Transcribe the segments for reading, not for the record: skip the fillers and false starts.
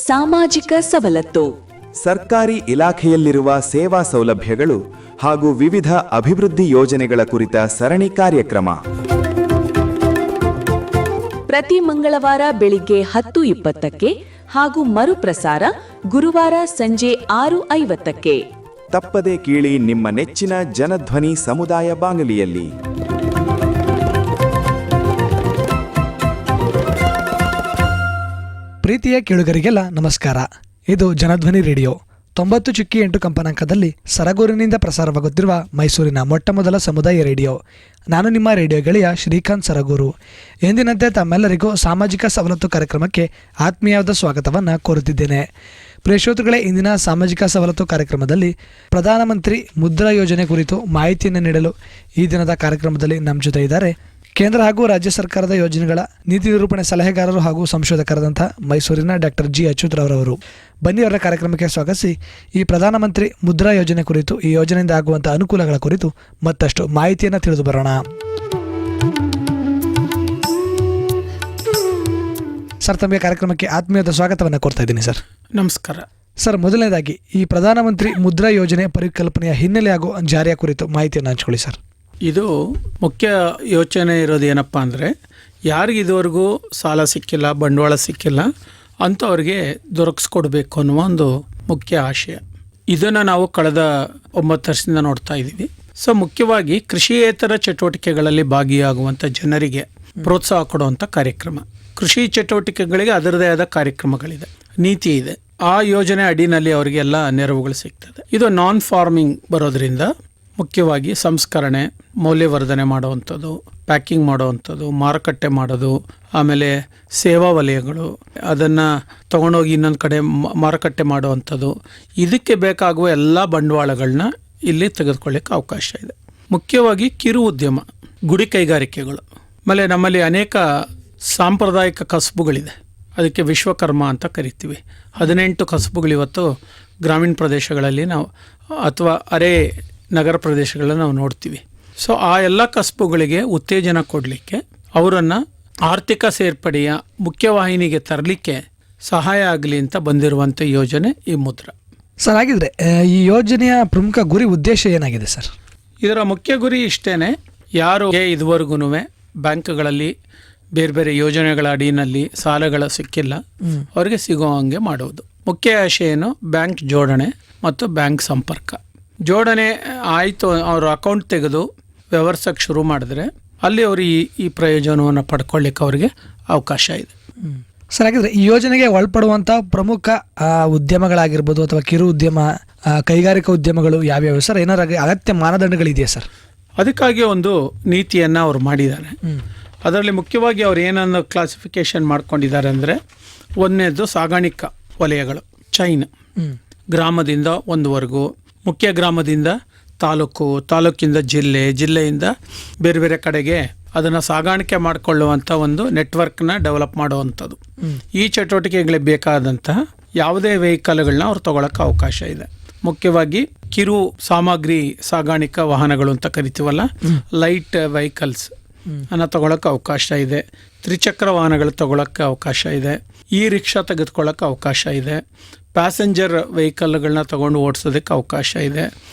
ಸಾಮಾಜಿಕ ಸವಲತ್ತು. ಸರ್ಕಾರಿ ಇಲಾಖೆಯಲ್ಲಿರುವ ಸೇವಾ ಸೌಲಭ್ಯಗಳು ಹಾಗೂ ವಿವಿಧ ಅಭಿವೃದ್ಧಿ ಯೋಜನೆಗಳ ಕುರಿತ ಸರಣಿ ಕಾರ್ಯಕ್ರಮ. ಪ್ರತಿ ಮಂಗಳವಾರ ಬೆಳಿಗ್ಗೆ 10:20ಕ್ಕೆ ಹಾಗೂ ಮರುಪ್ರಸಾರ ಗುರುವಾರ ಸಂಜೆ 6:50ಕ್ಕೆ. ತಪ್ಪದೆ ಕೇಳಿ ನಿಮ್ಮ ನೆಚ್ಚಿನ ಜನಧ್ವನಿ ಸಮುದಾಯ ಬಾನುಲಿಯಲ್ಲಿ. ಪ್ರೀತಿಯ ಕೇಳುಗರಿಗೆಲ್ಲ ನಮಸ್ಕಾರ. ಇದು ಜನಧ್ವನಿ ರೇಡಿಯೋ 90.8 ಕಂಪನಾಂಕದಲ್ಲಿ ಸರಗೂರಿನಿಂದ ಪ್ರಸಾರವಾಗುತ್ತಿರುವ ಮೈಸೂರಿನ ಮೊಟ್ಟಮೊದಲ ಸಮುದಾಯ ರೇಡಿಯೋ. ನಾನು ನಿಮ್ಮ ರೇಡಿಯೋ ಗೆಳೆಯ ಶ್ರೀಕಾಂತ್ ಸರಗೂರು. ಎಂದಿನಂತೆ ತಮ್ಮೆಲ್ಲರಿಗೂ ಸಾಮಾಜಿಕ ಸವಲತ್ತು ಕಾರ್ಯಕ್ರಮಕ್ಕೆ ಆತ್ಮೀಯವಾದ ಸ್ವಾಗತವನ್ನು ಕೋರುತ್ತಿದ್ದೇನೆ. ಪ್ರೇಕ್ಷಕರುಗಳೇ, ಇಂದಿನ ಸಾಮಾಜಿಕ ಸವಲತ್ತು ಕಾರ್ಯಕ್ರಮದಲ್ಲಿ ಪ್ರಧಾನಮಂತ್ರಿ ಮುದ್ರಾ ಯೋಜನೆ ಕುರಿತು ಮಾಹಿತಿಯನ್ನು ನೀಡಲು ಈ ದಿನದ ಕಾರ್ಯಕ್ರಮದಲ್ಲಿ ನಮ್ಮ ಜೊತೆ ಇದ್ದಾರೆ ಕೇಂದ್ರ ಹಾಗೂ ರಾಜ್ಯ ಸರ್ಕಾರದ ಯೋಜನೆಗಳ ನೀತಿ ನಿರೂಪಣೆ ಸಲಹೆಗಾರರು ಹಾಗೂ ಸಂಶೋಧಕರಾದಂಥ ಮೈಸೂರಿನ ಡಾಕ್ಟರ್ ಜಿ ಅಚ್ಯುತರವರು. ಬನ್ನಿ ಅವರ ಕಾರ್ಯಕ್ರಮಕ್ಕೆ ಸ್ವಾಗತಿಸಿ ಈ ಪ್ರಧಾನಮಂತ್ರಿ ಮುದ್ರಾ ಯೋಜನೆ ಕುರಿತು, ಈ ಯೋಜನೆಯಿಂದ ಆಗುವಂಥ ಅನುಕೂಲಗಳ ಕುರಿತು ಮತ್ತಷ್ಟು ಮಾಹಿತಿಯನ್ನು ತಿಳಿದು ಬರೋಣ. ಸರ್, ತಮಗೆ ಕಾರ್ಯಕ್ರಮಕ್ಕೆ ಆತ್ಮೀಯದ ಸ್ವಾಗತವನ್ನು ಕೋರ್ತಾ ಇದ್ದೀನಿ ಸರ್. ನಮಸ್ಕಾರ ಸರ್. ಮೊದಲನೇದಾಗಿ ಈ ಪ್ರಧಾನಮಂತ್ರಿ ಮುದ್ರಾ ಯೋಜನೆ ಪರಿಕಲ್ಪನೆಯ ಹಿನ್ನೆಲೆ ಹಾಗೂ ಜಾರಿಯ ಕುರಿತು ಮಾಹಿತಿಯನ್ನು ಹಂಚ್ಕೊಳ್ಳಿ ಸರ್. ಇದು ಮುಖ್ಯ ಯೋಚನೆ ಇರೋದು ಏನಪ್ಪ ಅಂದರೆ, ಯಾರಿಗೆ ಇದುವರೆಗೂ ಸಾಲ ಸಿಕ್ಕಿಲ್ಲ, ಬಂಡವಾಳ ಸಿಕ್ಕಿಲ್ಲ ಅಂಥವ್ರಿಗೆ ದೊರಕಿಸ್ಕೊಡ್ಬೇಕು ಅನ್ನುವ ಒಂದು ಮುಖ್ಯ ಆಶಯ. ಇದನ್ನು ನಾವು ಕಳೆದ 9 ವರ್ಷದಿಂದ ನೋಡ್ತಾ ಇದ್ದೀವಿ. ಸೊ ಮುಖ್ಯವಾಗಿ ಕೃಷಿಯೇತರ ಚಟುವಟಿಕೆಗಳಲ್ಲಿ ಭಾಗಿಯಾಗುವಂಥ ಜನರಿಗೆ ಪ್ರೋತ್ಸಾಹ ಕೊಡುವಂಥ ಕಾರ್ಯಕ್ರಮ. ಕೃಷಿ ಚಟುವಟಿಕೆಗಳಿಗೆ ಅದರದೇ ಆದ ಕಾರ್ಯಕ್ರಮಗಳಿದೆ, ನೀತಿ ಇದೆ. ಆ ಯೋಜನೆ ಅಡಿನಲ್ಲಿ ಅವರಿಗೆಲ್ಲ ನೆರವುಗಳು ಸಿಗ್ತದೆ. ಇದು ನಾನ್ ಫಾರ್ಮಿಂಗ್ ಬರೋದ್ರಿಂದ ಮುಖ್ಯವಾಗಿ ಸಂಸ್ಕರಣೆ, ಮೌಲ್ಯವರ್ಧನೆ ಮಾಡುವಂಥದ್ದು, ಪ್ಯಾಕಿಂಗ್ ಮಾಡುವಂಥದ್ದು, ಮಾರುಕಟ್ಟೆ ಮಾಡೋದು, ಆಮೇಲೆ ಸೇವಾ ವಲಯಗಳು, ಅದನ್ನು ತೊಗೊಂಡೋಗಿ ಇನ್ನೊಂದು ಕಡೆ ಮಾರುಕಟ್ಟೆ ಮಾಡುವಂಥದ್ದು, ಇದಕ್ಕೆ ಬೇಕಾಗುವ ಎಲ್ಲ ಬಂಡವಾಳಗಳನ್ನ ಇಲ್ಲಿ ತೆಗೆದುಕೊಳ್ಳಿಕ್ಕೆ ಅವಕಾಶ ಇದೆ. ಮುಖ್ಯವಾಗಿ ಕಿರು ಉದ್ಯಮ, ಗುಡಿ ಕೈಗಾರಿಕೆಗಳು, ಆಮೇಲೆ ನಮ್ಮಲ್ಲಿ ಅನೇಕ ಸಾಂಪ್ರದಾಯಿಕ ಕಸಬುಗಳಿದೆ. ಅದಕ್ಕೆ ವಿಶ್ವಕರ್ಮ ಅಂತ ಕರಿತೀವಿ. 18 ಕಸಬುಗಳು ಇವತ್ತು ಗ್ರಾಮೀಣ ಪ್ರದೇಶಗಳಲ್ಲಿ ನಾವು ಅಥವಾ ಅರೆ ನಗರ ಪ್ರದೇಶಗಳನ್ನ ನಾವು ನೋಡ್ತೀವಿ. ಸೊ ಆ ಎಲ್ಲ ಕಸಬುಗಳಿಗೆ ಉತ್ತೇಜನ ಕೊಡಲಿಕ್ಕೆ, ಅವರನ್ನು ಆರ್ಥಿಕ ಸೇರ್ಪಡೆಯ ಮುಖ್ಯವಾಹಿನಿಗೆ ತರಲಿಕ್ಕೆ ಸಹಾಯ ಆಗಲಿ ಅಂತ ಬಂದಿರುವಂಥ ಯೋಜನೆ ಈ ಮುದ್ರಾ. ಸರ್, ಹಾಗಿದ್ರೆ ಈ ಯೋಜನೆಯ ಪ್ರಮುಖ ಗುರಿ ಉದ್ದೇಶ ಏನಾಗಿದೆ ಸರ್? ಇದರ ಮುಖ್ಯ ಗುರಿ ಇಷ್ಟೇ, ಯಾರು ಇದುವರೆಗೂ ಬ್ಯಾಂಕ್ಗಳಲ್ಲಿ ಬೇರೆ ಬೇರೆ ಯೋಜನೆಗಳ ಅಡಿಯಲ್ಲಿ ಸಾಲಗಳ ಸಿಕ್ಕಿಲ್ಲ ಅವರಿಗೆ ಸಿಗೋ ಹಂಗೆ ಮಾಡೋದು. ಮುಖ್ಯ ಆಶಯ ಏನು? ಬ್ಯಾಂಕ್ ಜೋಡಣೆ ಮತ್ತು ಬ್ಯಾಂಕ್ ಸಂಪರ್ಕ. ಜೋಡಣೆ ಆಯಿತು, ಅವ್ರ ಅಕೌಂಟ್ ತೆಗೆದು ವ್ಯವಹರಿಸೋಕ್ಕೆ ಶುರು ಮಾಡಿದ್ರೆ ಅಲ್ಲಿ ಅವರು ಈ ಪ್ರಯೋಜನವನ್ನು ಪಡ್ಕೊಳ್ಳಿಕ್ಕೆ ಅವರಿಗೆ ಅವಕಾಶ ಇದೆ. ಸರ್, ಹಾಗಿದ್ರೆ ಈ ಯೋಜನೆಗೆ ಒಳಪಡುವಂಥ ಪ್ರಮುಖ ಉದ್ಯಮಗಳಾಗಿರ್ಬೋದು ಅಥವಾ ಕಿರು ಉದ್ಯಮ, ಕೈಗಾರಿಕಾ ಉದ್ಯಮಗಳು ಯಾವ್ಯಾವ ಸರ್? ಏನಾರ ಅಗತ್ಯ ಮಾನದಂಡಗಳಿದೆಯಾ ಸರ್? ಅದಕ್ಕಾಗಿ ಒಂದು ನೀತಿಯನ್ನು ಅವ್ರು ಮಾಡಿದ್ದಾರೆ. ಅದರಲ್ಲಿ ಮುಖ್ಯವಾಗಿ ಅವ್ರು ಏನನ್ನು ಕ್ಲಾಸಿಫಿಕೇಶನ್ ಮಾಡ್ಕೊಂಡಿದ್ದಾರೆ ಅಂದರೆ, ಒಂದನೇದು ಸಾಗಾಣಿಕಾ ವಲಯಗಳು, ಚೈನ್, ಗ್ರಾಮದಿಂದ ಒಂದುವರೆಗೂ, ಮುಖ್ಯ ಗ್ರಾಮದಿಂದ ತಾಲೂಕು, ತಾಲೂಕಿಂದ ಜಿಲ್ಲೆ, ಜಿಲ್ಲೆಯಿಂದ ಬೇರೆ ಬೇರೆ ಕಡೆಗೆ ಅದನ್ನು ಸಾಗಾಣಿಕೆ ಮಾಡಿಕೊಳ್ಳುವಂಥ ಒಂದು ನೆಟ್ವರ್ಕ್ನ ಡೆವಲಪ್ ಮಾಡುವಂಥದ್ದು. ಈ ಚಟುವಟಿಕೆಗಳಿಗೆ ಬೇಕಾದಂತಹ ಯಾವುದೇ ವೆಹಿಕಲ್ಗಳನ್ನ ಅವ್ರು ತಗೊಳಕ್ಕೆ ಅವಕಾಶ ಇದೆ. ಮುಖ್ಯವಾಗಿ ಕಿರು ಸಾಮಗ್ರಿ ಸಾಗಾಣಿಕಾ ವಾಹನಗಳು ಅಂತ ಕರಿತೀವಲ್ಲ, ಲೈಟ್ ವೆಹಿಕಲ್ಸ್ ಅನ್ನು ತಗೊಳಕ್ಕೆ ಅವಕಾಶ ಇದೆ. ತ್ರಿಚಕ್ರ ವಾಹನಗಳು ತಗೊಳಕ್ಕೆ ಅವಕಾಶ ಇದೆ. ಈ ರಿಕ್ಷಾ ತೆಗೆದುಕೊಳ್ಳೋಕೆ ಅವಕಾಶ ಇದೆ. ಪ್ಯಾಸೆಂಜರ್ ವೆಹಿಕಲ್ಗಳನ್ನ ತಗೊಂಡು ಓಡಿಸೋದಕ್ಕೆ ಅವಕಾಶ ಇದೆ.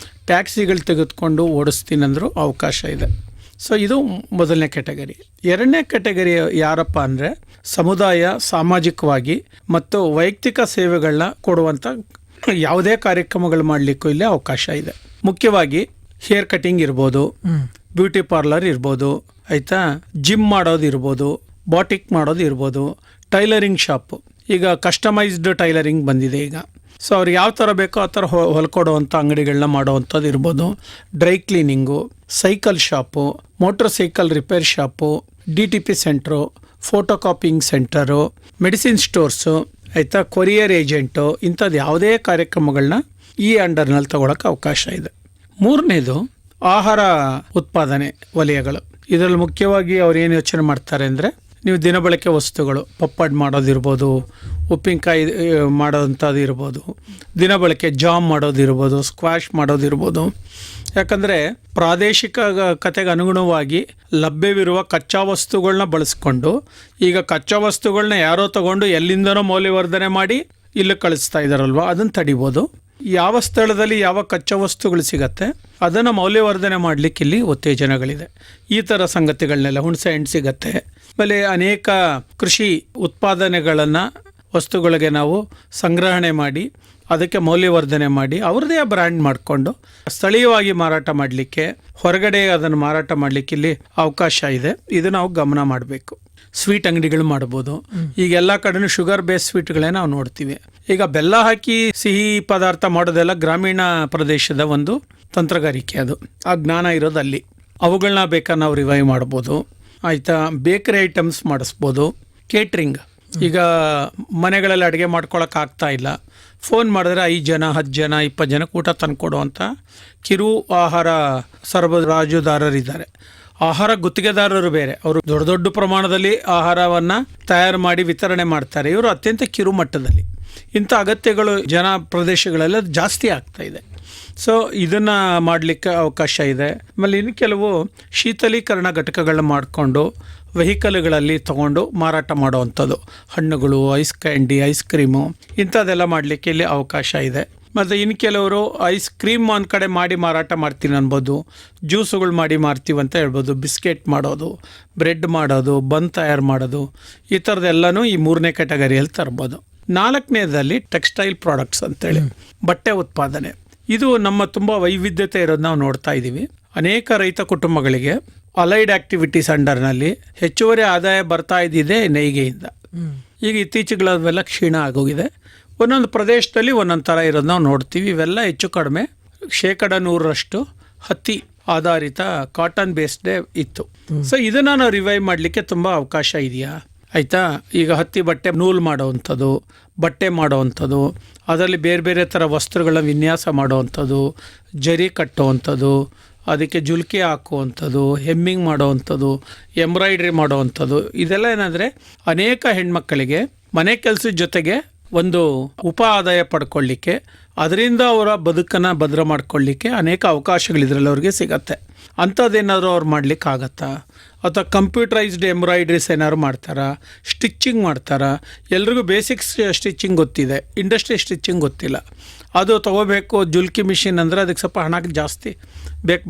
ಟ್ಯಾಕ್ಸಿಗಳು ತೆಗೆದುಕೊಂಡು ಓಡಿಸ್ತೀನಂದ್ರೂ ಅವಕಾಶ ಇದೆ. ಸೊ ಇದು ಮೊದಲನೇ ಕ್ಯಾಟಗರಿ. ಎರಡನೇ ಕ್ಯಾಟಗರಿ ಯಾರಪ್ಪ ಅಂದರೆ, ಸಮುದಾಯ ಸಾಮಾಜಿಕವಾಗಿ ಮತ್ತು ವೈಯಕ್ತಿಕ ಸೇವೆಗಳನ್ನ ಕೊಡುವಂಥ ಯಾವುದೇ ಕಾರ್ಯಕ್ರಮಗಳು ಮಾಡಲಿಕ್ಕೂ ಇಲ್ಲಿ ಅವಕಾಶ ಇದೆ. ಮುಖ್ಯವಾಗಿ ಹೇರ್ ಕಟಿಂಗ್ ಇರ್ಬೋದು, ಬ್ಯೂಟಿ ಪಾರ್ಲರ್ ಇರ್ಬೋದು, ಆಯಿತಾ, ಜಿಮ್ ಮಾಡೋದು ಇರ್ಬೋದು, ಬಾಟಿಕ್ ಮಾಡೋದು ಇರ್ಬೋದು, ಟೈಲರಿಂಗ್ ಶಾಪು. ಈಗ ಕಸ್ಟಮೈಸ್ಡ್ ಟೈಲರಿಂಗ್ ಬಂದಿದೆ ಈಗ. ಸೊ ಅವ್ರಿಗೆ ಯಾವ ಥರ ಬೇಕೋ ಆ ಥರ ಹೊಲ್ಕೊಡುವಂಥ ಅಂಗಡಿಗಳನ್ನ ಮಾಡೋವಂಥದ್ದು ಇರ್ಬೋದು. Dry cleaning, cycle shop, motor cycle repair shop, DTP centre, photo copying centre, medicine stores, ಆಯಿತಾ, ಕೊರಿಯರ್ ಏಜೆಂಟು, ಇಂಥದ್ದು ಯಾವುದೇ ಕಾರ್ಯಕ್ರಮಗಳನ್ನ ಈ ಅಂಡರ್ನಲ್ಲಿ ತಗೊಳಕ್ಕೆ ಅವಕಾಶ ಇದೆ. ಮೂರನೇದು ಆಹಾರ ಉತ್ಪಾದನೆ ವಲಯಗಳು. ಇದರಲ್ಲಿ ಮುಖ್ಯವಾಗಿ ಅವ್ರು ಏನು ಯೋಚನೆ ಮಾಡ್ತಾರೆ ಅಂದರೆ, ನೀವು ದಿನಬಳಕೆ ವಸ್ತುಗಳು, ಪಪ್ಪಡ್ ಮಾಡೋದಿರ್ಬೋದು, ಉಪ್ಪಿನಕಾಯಿ ಮಾಡೋವಂಥದ್ದು ಇರ್ಬೋದು, ದಿನಬಳಕೆ ಜಾಮ್ ಮಾಡೋದಿರ್ಬೋದು, ಸ್ಕ್ವಾಶ್ ಮಾಡೋದಿರ್ಬೋದು. ಯಾಕಂದರೆ ಪ್ರಾದೇಶಿಕ ಕತೆಗೆ ಅನುಗುಣವಾಗಿ ಲಭ್ಯವಿರುವ ಕಚ್ಚಾ ವಸ್ತುಗಳನ್ನ ಬಳಸ್ಕೊಂಡು, ಈಗ ಕಚ್ಚಾ ವಸ್ತುಗಳನ್ನ ಯಾರೋ ತಗೊಂಡು ಎಲ್ಲಿಂದನೋ ಮೌಲ್ಯವರ್ಧನೆ ಮಾಡಿ ಇಲ್ಲಿ ಕಳಿಸ್ತಾ ಇದ್ದಾರಲ್ವ, ಅದನ್ನು ತಡಿಬೋದು. ಯಾವ ಸ್ಥಳದಲ್ಲಿ ಯಾವ ಕಚ್ಚಾ ವಸ್ತುಗಳು ಸಿಗತ್ತೆ ಅದನ್ನು ಮೌಲ್ಯವರ್ಧನೆ ಮಾಡಲಿಕ್ಕೆ ಇಲ್ಲಿ ಉತ್ತೇಜನಗಳಿದೆ. ಈ ಥರ ಸಂಗತಿಗಳನ್ನೆಲ್ಲ, ಹುಣಸೆ ಹಣ್ಣು ಸಿಗತ್ತೆ, ಆಮೇಲೆ ಅನೇಕ ಕೃಷಿ ಉತ್ಪಾದನೆಗಳನ್ನು ವಸ್ತುಗಳಿಗೆ ನಾವು ಸಂಗ್ರಹಣೆ ಮಾಡಿ ಅದಕ್ಕೆ ಮೌಲ್ಯವರ್ಧನೆ ಮಾಡಿ ಅವ್ರದ್ದೇ ಬ್ರ್ಯಾಂಡ್ ಮಾಡಿಕೊಂಡು ಸ್ಥಳೀಯವಾಗಿ ಮಾರಾಟ ಮಾಡಲಿಕ್ಕೆ, ಹೊರಗಡೆ ಅದನ್ನು ಮಾರಾಟ ಮಾಡಲಿಕ್ಕೆ ಇಲ್ಲಿ ಅವಕಾಶ ಇದೆ. ಇದು ನಾವು ಗಮನ ಮಾಡಬೇಕು. ಸ್ವೀಟ್ ಅಂಗಡಿಗಳು ಮಾಡ್ಬೋದು. ಈಗ ಎಲ್ಲ ಕಡೆನೂ ಶುಗರ್ ಬೇಸ್ ಸ್ವೀಟ್ಗಳೇ ನಾವು ನೋಡ್ತೀವಿ. ಈಗ ಬೆಲ್ಲ ಹಾಕಿ ಸಿಹಿ ಪದಾರ್ಥ ಮಾಡೋದೆಲ್ಲ ಗ್ರಾಮೀಣ ಪ್ರದೇಶದ ಒಂದು ತಂತ್ರಗಾರಿಕೆ, ಅದು ಆ ಜ್ಞಾನ ಇರೋದು ಅಲ್ಲಿ. ಅವುಗಳನ್ನ ಬೇಕಾದ್ರೆ ನಾವು ರಿವೈವ್ ಮಾಡ್ಬೋದು. ಆಯಿತಾ, ಬೇಕರಿ ಐಟಮ್ಸ್ ಮಾಡಿಸ್ಬೋದು. ಕೇಟ್ರಿಂಗ್, ಈಗ ಮನೆಗಳಲ್ಲಿ ಅಡುಗೆ ಮಾಡ್ಕೊಳಕ್ಕೆ ಆಗ್ತಾ ಇಲ್ಲ, ಫೋನ್ ಮಾಡಿದ್ರೆ 5 ಜನ 10 ಜನ 20 ಜನಕ್ಕೆ ಊಟ ತಂದುಕೊಡುವಂಥ ಕಿರು ಆಹಾರ ಸರಬರಾಜುದಾರರಿದ್ದಾರೆ. ಆಹಾರ ಗುತ್ತಿಗೆದಾರರು ಬೇರೆ, ಅವರು ದೊಡ್ಡ ದೊಡ್ಡ ಪ್ರಮಾಣದಲ್ಲಿ ಆಹಾರವನ್ನು ತಯಾರು ಮಾಡಿ ವಿತರಣೆ ಮಾಡ್ತಾರೆ. ಇವರು ಅತ್ಯಂತ ಕಿರು ಮಟ್ಟದಲ್ಲಿ. ಇಂಥ ಅಗತ್ಯಗಳು ಜನ ಪ್ರದೇಶಗಳೆಲ್ಲ ಜಾಸ್ತಿ ಆಗ್ತಾ ಇದೆ. ಸೊ ಇದನ್ನು ಮಾಡಲಿಕ್ಕೆ ಅವಕಾಶ ಇದೆ. ಆಮೇಲೆ ಇನ್ನು ಕೆಲವು ಶೀತಲೀಕರಣ ಘಟಕಗಳನ್ನ ಮಾಡಿಕೊಂಡು ವೆಹಿಕಲ್ಗಳಲ್ಲಿ ತೊಗೊಂಡು ಮಾರಾಟ ಮಾಡುವಂಥದ್ದು, ಹಣ್ಣುಗಳು, ಐಸ್ ಕ್ಯಾಂಡಿ, ಐಸ್ ಕ್ರೀಮು, ಇಂಥದ್ದೆಲ್ಲ ಮಾಡಲಿಕ್ಕೆ ಇಲ್ಲಿ ಅವಕಾಶ ಇದೆ. ಮತ್ತು ಇನ್ನು ಕೆಲವರು ಐಸ್ ಕ್ರೀಮ್ ಒಂದು ಕಡೆ ಮಾಡಿ ಮಾರಾಟ ಮಾಡ್ತೀನಿ ಅನ್ಬೋದು, ಜ್ಯೂಸುಗಳು ಮಾಡಿ ಮಾರ್ತೀವಿ ಅಂತ ಹೇಳ್ಬೋದು, ಬಿಸ್ಕೆಟ್ ಮಾಡೋದು, ಬ್ರೆಡ್ ಮಾಡೋದು, ಬನ್ ತಯಾರು ಮಾಡೋದು, ಈ ಥರದ್ದೆಲ್ಲನೂ ಈ 3ನೇ ಕ್ಯಾಟಗರಿಯಲ್ಲಿ ತರ್ಬೋದು. 4ನೇದಲ್ಲಿ ಟೆಕ್ಸ್ಟೈಲ್ ಪ್ರಾಡಕ್ಟ್ಸ್ ಅಂತೇಳಿ ಬಟ್ಟೆ ಉತ್ಪಾದನೆ. ಇದು ನಮ್ಮ ತುಂಬ ವೈವಿಧ್ಯತೆ ಇರೋದು ನಾವು ನೋಡ್ತಾ ಇದ್ದೀವಿ. ಅನೇಕ ರೈತ ಕುಟುಂಬಗಳಿಗೆ ಅಲೈಡ್ ಆಕ್ಟಿವಿಟೀಸ್ ಅಂಡರ್ನಲ್ಲಿ ಹೆಚ್ಚುವರಿ ಆದಾಯ ಬರ್ತಾ ಇದ್ದಿದೆ ನೇಯ್ಗೆಯಿಂದ. ಈಗ ಇತ್ತೀಚೆಗೆಲ್ಲ ಕ್ಷೀಣ ಆಗೋಗಿದೆ. ಒಂದೊಂದು ಪ್ರದೇಶದಲ್ಲಿ ಒಂದೊಂದು ಥರ ಇರೋದು ನಾವು ನೋಡ್ತೀವಿ. ಇವೆಲ್ಲ ಹೆಚ್ಚು ಕಡಿಮೆ 100% ಹತ್ತಿ ಆಧಾರಿತ ಕಾಟನ್ ಬೇಸ್ಡೇ ಇತ್ತು. ಸೊ ಇದನ್ನು ನಾವು ರಿವೈವ್ ಮಾಡಲಿಕ್ಕೆ ತುಂಬ ಅವಕಾಶ ಇದೆಯಾ? ಆಯಿತಾ, ಈಗ ಹತ್ತಿ ಬಟ್ಟೆ ನೂಲು ಮಾಡೋವಂಥದ್ದು, ಬಟ್ಟೆ ಮಾಡೋವಂಥದ್ದು, ಅದರಲ್ಲಿ ಬೇರೆ ಬೇರೆ ಥರ ವಸ್ತ್ರಗಳ ವಿನ್ಯಾಸ ಮಾಡೋವಂಥದ್ದು, ಜರಿ ಕಟ್ಟುವಂಥದ್ದು, ಅದಕ್ಕೆ ಜುಲ್ಕಿ ಹಾಕುವಂಥದ್ದು, ಹೆಮ್ಮಿಂಗ್ ಮಾಡೋವಂಥದ್ದು, ಎಂಬ್ರಾಯ್ಡ್ರಿ ಮಾಡೋವಂಥದ್ದು, ಇದೆಲ್ಲ ಏನಂದರೆ ಅನೇಕ ಹೆಣ್ಮಕ್ಕಳಿಗೆ ಮನೆ ಕೆಲಸದ ಜೊತೆಗೆ ಒಂದು ಉಪ ಆದಾಯ ಪಡ್ಕೊಳ್ಳಿಕ್ಕೆ, ಅದರಿಂದ ಅವರ ಬದುಕನ್ನು ಭದ್ರ ಮಾಡ್ಕೊಳ್ಳಿಕ್ಕೆ ಅನೇಕ ಅವಕಾಶಗಳು ಇದರಲ್ಲಿ ಅವ್ರಿಗೆ ಸಿಗತ್ತೆ. ಅಂಥದ್ದೇನಾದರೂ ಅವ್ರು ಮಾಡಲಿಕ್ಕಾಗತ್ತಾ? ಅಥವಾ ಕಂಪ್ಯೂಟರೈಸ್ಡ್ ಎಂಬ್ರಾಯ್ಡ್ರೀಸ್ ಏನಾದ್ರು ಮಾಡ್ತಾರಾ? ಸ್ಟಿಚ್ಚಿಂಗ್ ಮಾಡ್ತಾರಾ? ಎಲ್ರಿಗೂ ಬೇಸಿಕ್ಸ್ ಸ್ಟಿಚ್ಚಿಂಗ್ ಗೊತ್ತಿದೆ, ಇಂಡಸ್ಟ್ರಿ ಸ್ಟಿಚ್ಚಿಂಗ್ ಗೊತ್ತಿಲ್ಲ. ಅದು ತೊಗೋಬೇಕು, ಜುಲ್ಕಿ ಮಿಷಿನ್ ಅಂದರೆ ಅದಕ್ಕೆ ಸ್ವಲ್ಪ ಹಣ ಜಾಸ್ತಿ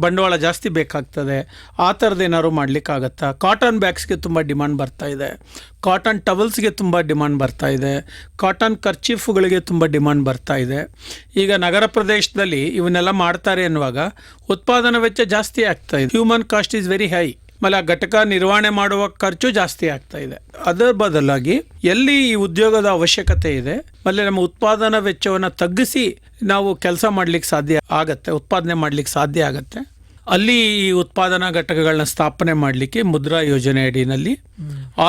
ಬಂಡವಾಳ ಜಾಸ್ತಿ ಬೇಕಾಗ್ತದೆ. ಆ ಥರದ್ದು ಏನಾದ್ರು ಮಾಡಲಿಕ್ಕಾಗತ್ತಾ? ಕಾಟನ್ ಬ್ಯಾಗ್ಸ್ಗೆ ತುಂಬ ಡಿಮಾಂಡ್ ಬರ್ತಾ ಇದೆ, ಕಾಟನ್ ಟವಲ್ಸ್ಗೆ ತುಂಬ ಡಿಮಾಂಡ್ ಬರ್ತಾ ಇದೆ, ಕಾಟನ್ ಕರ್ಚೀಫ್ಗಳಿಗೆ ತುಂಬ ಡಿಮಾಂಡ್ ಬರ್ತಾ ಇದೆ. ಈಗ ನಗರ ಪ್ರದೇಶದಲ್ಲಿ ಇವನ್ನೆಲ್ಲ ಮಾಡ್ತಾರೆ ಅನ್ನುವಾಗ ಉತ್ಪಾದನಾ ವೆಚ್ಚ ಜಾಸ್ತಿ ಆಗ್ತಾ ಇದೆ. Human cost is very high. ಆಮೇಲೆ ಆ ಘಟಕ ನಿರ್ವಹಣೆ ಮಾಡುವ ಖರ್ಚು ಜಾಸ್ತಿ ಆಗ್ತಾ ಇದೆ. ಅದರ ಬದಲಾಗಿ ಎಲ್ಲಿ ಈ ಉದ್ಯೋಗದ ಅವಶ್ಯಕತೆ ಇದೆ, ಆಮೇಲೆ ನಮ್ಮ ಉತ್ಪಾದನಾ ವೆಚ್ಚವನ್ನು ತಗ್ಗಿಸಿ ನಾವು ಕೆಲಸ ಮಾಡಲಿಕ್ಕೆ ಸಾಧ್ಯ ಆಗತ್ತೆ, ಉತ್ಪಾದನೆ ಮಾಡಲಿಕ್ಕೆ ಸಾಧ್ಯ ಆಗತ್ತೆ, ಅಲ್ಲಿ ಈ ಉತ್ಪಾದನಾ ಘಟಕಗಳನ್ನ ಸ್ಥಾಪನೆ ಮಾಡಲಿಕ್ಕೆ ಮುದ್ರಾ ಯೋಜನೆ ಅಡಿನಲ್ಲಿ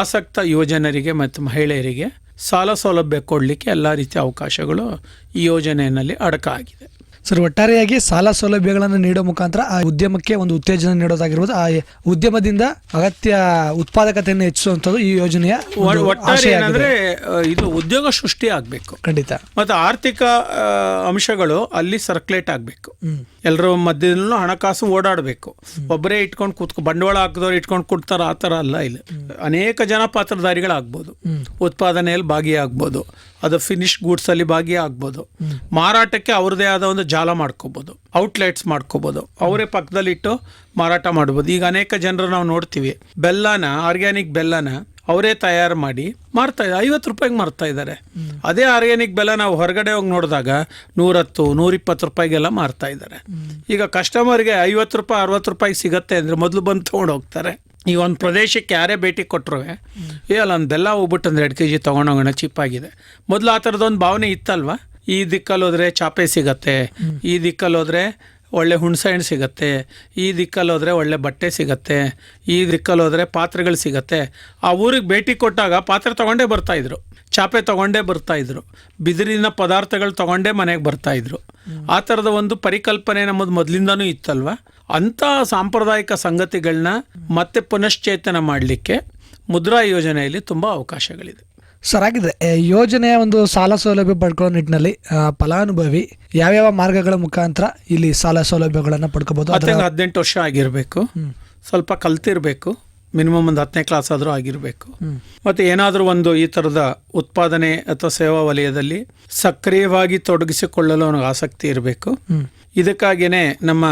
ಆಸಕ್ತ ಯುವಜನರಿಗೆ ಮತ್ತು ಮಹಿಳೆಯರಿಗೆ ಸಾಲ ಸೌಲಭ್ಯ ಕೊಡಲಿಕ್ಕೆ ಎಲ್ಲ ರೀತಿಯ ಅವಕಾಶಗಳು ಈ ಯೋಜನೆಯಲ್ಲಿ ಅಡಕ ಆಗಿದೆ. ಸರ್, ಒಟ್ಟಾರೆಯಾಗಿ ಸಾಲ ಸೌಲಭ್ಯಗಳನ್ನು ನೀಡೋ ಮುಖಾಂತರ ಆ ಉದ್ಯಮಕ್ಕೆ ಒಂದು ಉತ್ತೇಜನ ನೀಡೋದಾಗಿರ್ಬೋದು, ಆ ಉದ್ಯಮದಿಂದ ಅಗತ್ಯ ಉತ್ಪಾದಕತೆಯನ್ನು ಹೆಚ್ಚಿಸುವಂಥದ್ದು ಈ ಯೋಜನೆಯ ಒಟ್ಟಾರೆ ಏನಂದ್ರೆ ಇದು ಉದ್ಯೋಗ ಸೃಷ್ಟಿ ಆಗಬೇಕು ಖಂಡಿತ. ಮತ್ತು ಆರ್ಥಿಕ ಅಂಶಗಳು ಅಲ್ಲಿ ಸರ್ಕ್ಯುಲೇಟ್ ಆಗಬೇಕು. ಎಲ್ಲರ ಮಧ್ಯದಲ್ಲೂ ಹಣಕಾಸು ಓಡಾಡಬೇಕು. ಒಬ್ಬರೇ ಇಟ್ಕೊಂಡು ಬಂಡವಾಳ ಹಾಕಿದವ್ರು ಇಟ್ಕೊಂಡು ಕೊಡ್ತಾರ, ಆ ಥರ ಅಲ್ಲ. ಇಲ್ಲಿ ಅನೇಕ ಜನ ಪಾತ್ರಧಾರಿಗಳಾಗ್ಬೋದು, ಉತ್ಪಾದನೆಯಲ್ಲಿ ಭಾಗಿಯಾಗ್ಬೋದು, ಅದು ಫಿನಿಶ್ ಗೂಡ್ಸಲ್ಲಿ ಭಾಗಿಯಾಗ್ಬೋದು, ಮಾರಾಟಕ್ಕೆ ಅವ್ರದ್ದೇ ಆದ ಒಂದು ಜಾಲ ಮಾಡ್ಕೋಬೋದು, ಔಟ್ಲೆಟ್ಸ್ ಮಾಡ್ಕೋಬೋದು, ಅವರೇ ಪಕ್ಕದಲ್ಲಿಟ್ಟು ಮಾರಾಟ ಮಾಡ್ಬೋದು. ಈಗ ಅನೇಕ ಜನರು ನಾವು ನೋಡ್ತೀವಿ, ಬೆಲ್ಲನ, ಆರ್ಗ್ಯಾನಿಕ್ ಬೆಲ್ಲನ ಅವರೇ ತಯಾರು ಮಾಡಿ ಮಾರ್ತಾ ಇದ್ದಾರೆ, 50 ರೂಪಾಯಿಗೆ ಮಾರ್ತಾ ಇದ್ದಾರೆ. ಅದೇ ಆರ್ಗ್ಯಾನಿಕ್ ಬೆಲ್ಲ ನಾವು ಹೊರಗಡೆ ಹೋಗಿ ನೋಡಿದಾಗ 110, 120 ರೂಪಾಯಿಗೆಲ್ಲ ಮಾರ್ತಾ ಇದ್ದಾರೆ. ಈಗ ಕಸ್ಟಮರ್ಗೆ 50 ರೂಪಾಯಿ 60 ರೂಪಾಯಿಗೆ ಸಿಗತ್ತೆ ಅಂದರೆ ಮೊದಲು ಬಂದು ತೊಗೊಂಡು ಹೋಗ್ತಾರೆ. ಈ ಒಂದು ಪ್ರದೇಶಕ್ಕೆ ಯಾರೇ ಭೇಟಿ ಕೊಟ್ಟರು ಅಲ್ಲ ಒಂದು ಬೆಲ್ಲ ಹೋಗ್ಬಿಟ್ಟು ಅಂದರೆ 2 kg ತೊಗೊಂಡೋಗೋಣ, ಚೀಪಾಗಿದೆ. ಮೊದಲು ಆ ಥರದೊಂದು ಭಾವನೆ ಇತ್ತಲ್ವ. ಈ ದಿಕ್ಕಲ್ಲಿ ಹೋದರೆ ಚಾಪೆ ಸಿಗತ್ತೆ, ಈ ದಿಕ್ಕಲ್ಲಿ ಹೋದರೆ ಒಳ್ಳೆ ಹುಣಸೆ ಹಣ್ಣು ಸಿಗತ್ತೆ, ಈ ದಿಕ್ಕಲ್ಲಿ ಹೋದರೆ ಒಳ್ಳೆ ಬಟ್ಟೆ ಸಿಗತ್ತೆ, ಈ ದಿಕ್ಕಲ್ಲಿ ಹೋದರೆ ಪಾತ್ರೆಗಳು ಸಿಗತ್ತೆ. ಆ ಊರಿಗೆ ಭೇಟಿ ಕೊಟ್ಟಾಗ ಪಾತ್ರೆ ತೊಗೊಂಡೇ ಬರ್ತಾಯಿದ್ರು, ಚಾಪೆ ತೊಗೊಂಡೇ ಬರ್ತಾಯಿದ್ರು, ಬಿದಿರಿನ ಪದಾರ್ಥಗಳು ತೊಗೊಂಡೇ ಮನೆಗೆ ಬರ್ತಾಯಿದ್ರು. ಆ ಥರದ ಒಂದು ಪರಿಕಲ್ಪನೆ ನಮ್ಮದು ಮೊದಲಿಂದನೂ ಇತ್ತಲ್ವ. ಅಂಥ ಸಾಂಪ್ರದಾಯಿಕ ಸಂಗತಿಗಳನ್ನ ಮತ್ತೆ ಪುನಶ್ಚೇತನ ಮಾಡಲಿಕ್ಕೆ ಮುದ್ರಾ ಯೋಜನೆಯಲ್ಲಿ ತುಂಬ ಅವಕಾಶಗಳಿದೆ. ಸರ್, ಆಗಿದೆ ಯೋಜನೆಯ ಒಂದು ಸಾಲ ಸೌಲಭ್ಯ ಪಡ್ಕೊಳ್ಳೋ ನಿಟ್ಟಿನಲ್ಲಿ ಫಲಾನುಭವಿ ಯಾವ್ಯಾವ ಮಾರ್ಗಗಳ ಮುಖಾಂತರ ಇಲ್ಲಿ ಸಾಲ ಸೌಲಭ್ಯಗಳನ್ನು ಪಡ್ಕೋಬಹುದು? 18 ವರ್ಷ ಆಗಿರಬೇಕು, ಸ್ವಲ್ಪ ಕಲ್ತಿರಬೇಕು, ಮಿನಿಮಮ್ ಒಂದು 10ನೇ ಕ್ಲಾಸ್ ಆದರೂ ಆಗಿರಬೇಕು. ಮತ್ತು ಏನಾದರೂ ಒಂದು ಈ ಥರದ ಉತ್ಪಾದನೆ ಅಥವಾ ಸೇವಾ ವಲಯದಲ್ಲಿ ಸಕ್ರಿಯವಾಗಿ ತೊಡಗಿಸಿಕೊಳ್ಳಲು ಅವನಿಗೆ ಆಸಕ್ತಿ ಇರಬೇಕು. ಇದಕ್ಕಾಗಿಯೇ ನಮ್ಮ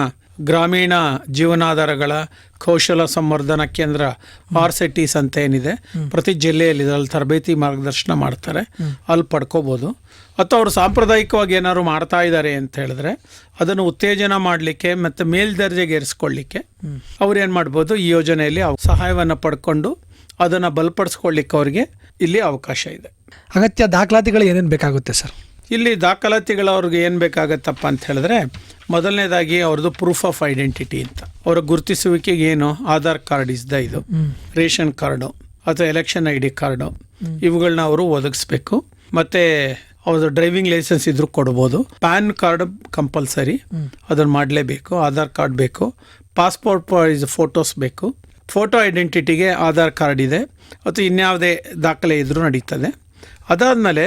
ಗ್ರಾಮೀಣ ಜೀವನಾಧಾರಗಳ ಕೌಶಲ ಸಂವರ್ಧನಾ ಕೇಂದ್ರ ಆರ್ಸೆಟೀಸ್ ಅಂತ ಏನಿದೆ, ಪ್ರತಿ ಜಿಲ್ಲೆಯಲ್ಲಿ ಅಲ್ಲಿ ತರಬೇತಿ ಮಾರ್ಗದರ್ಶನ ಮಾಡ್ತಾರೆ, ಅಲ್ಲಿ ಪಡ್ಕೋಬೋದು. ಅಥವಾ ಅವರು ಸಾಂಪ್ರದಾಯಿಕವಾಗಿ ಏನಾದ್ರು ಮಾಡ್ತಾ ಇದ್ದಾರೆ ಅಂತ ಹೇಳಿದ್ರೆ ಅದನ್ನು ಉತ್ತೇಜನ ಮಾಡಲಿಕ್ಕೆ ಮತ್ತು ಮೇಲ್ದರ್ಜೆಗೆ ಏರಿಸ್ಕೊಳ್ಳಿಕ್ಕೆ ಅವ್ರು ಏನು ಮಾಡ್ಬೋದು, ಈ ಯೋಜನೆಯಲ್ಲಿ ಸಹಾಯವನ್ನು ಪಡ್ಕೊಂಡು ಅದನ್ನು ಬಲಪಡಿಸ್ಕೊಳ್ಳಿಕ್ಕೆ ಅವ್ರಿಗೆ ಇಲ್ಲಿ ಅವಕಾಶ ಇದೆ. ಅಗತ್ಯ ದಾಖಲಾತಿಗಳು ಏನೇನು ಬೇಕಾಗುತ್ತೆ ಸರ್? ಇಲ್ಲಿ ದಾಖಲಾತಿಗಳು ಅವ್ರಿಗೆ ಏನು ಬೇಕಾಗತ್ತಪ್ಪ ಅಂತ ಹೇಳಿದ್ರೆ, ಮೊದಲನೇದಾಗಿ ಅವ್ರದ್ದು ಪ್ರೂಫ್ ಆಫ್ ಐಡೆಂಟಿಟಿ ಅಂತ, ಅವರ ಗುರುತಿಸುವಿಕೆಗೆ ಏನು ಆಧಾರ್ ಕಾರ್ಡ್ ಇದು, ರೇಷನ್ ಕಾರ್ಡು ಅಥವಾ ಎಲೆಕ್ಷನ್ ID ಕಾರ್ಡು, ಇವುಗಳನ್ನ ಅವರು ಒದಗಿಸ್ಬೇಕು. ಮತ್ತು ಅವ್ರದ್ದು ಡ್ರೈವಿಂಗ್ ಲೈಸೆನ್ಸ್ ಇದ್ರೂ ಕೊಡ್ಬೋದು. ಪ್ಯಾನ್ ಕಾರ್ಡ್ ಕಂಪಲ್ಸರಿ, ಅದನ್ನು ಮಾಡಲೇಬೇಕು. ಆಧಾರ್ ಕಾರ್ಡ್ ಬೇಕು. ಪಾಸ್ಪೋರ್ಟ್ ಫೋಟೋಸ್ ಬೇಕು. ಫೋಟೋ ಐಡೆಂಟಿಟಿಗೆ ಆಧಾರ್ ಕಾರ್ಡ್ ಇದೆ ಅಥವಾ ಇನ್ಯಾವುದೇ ದಾಖಲೆ ಇದ್ರೂ ನಡೀತದೆ. ಅದಾದಮೇಲೆ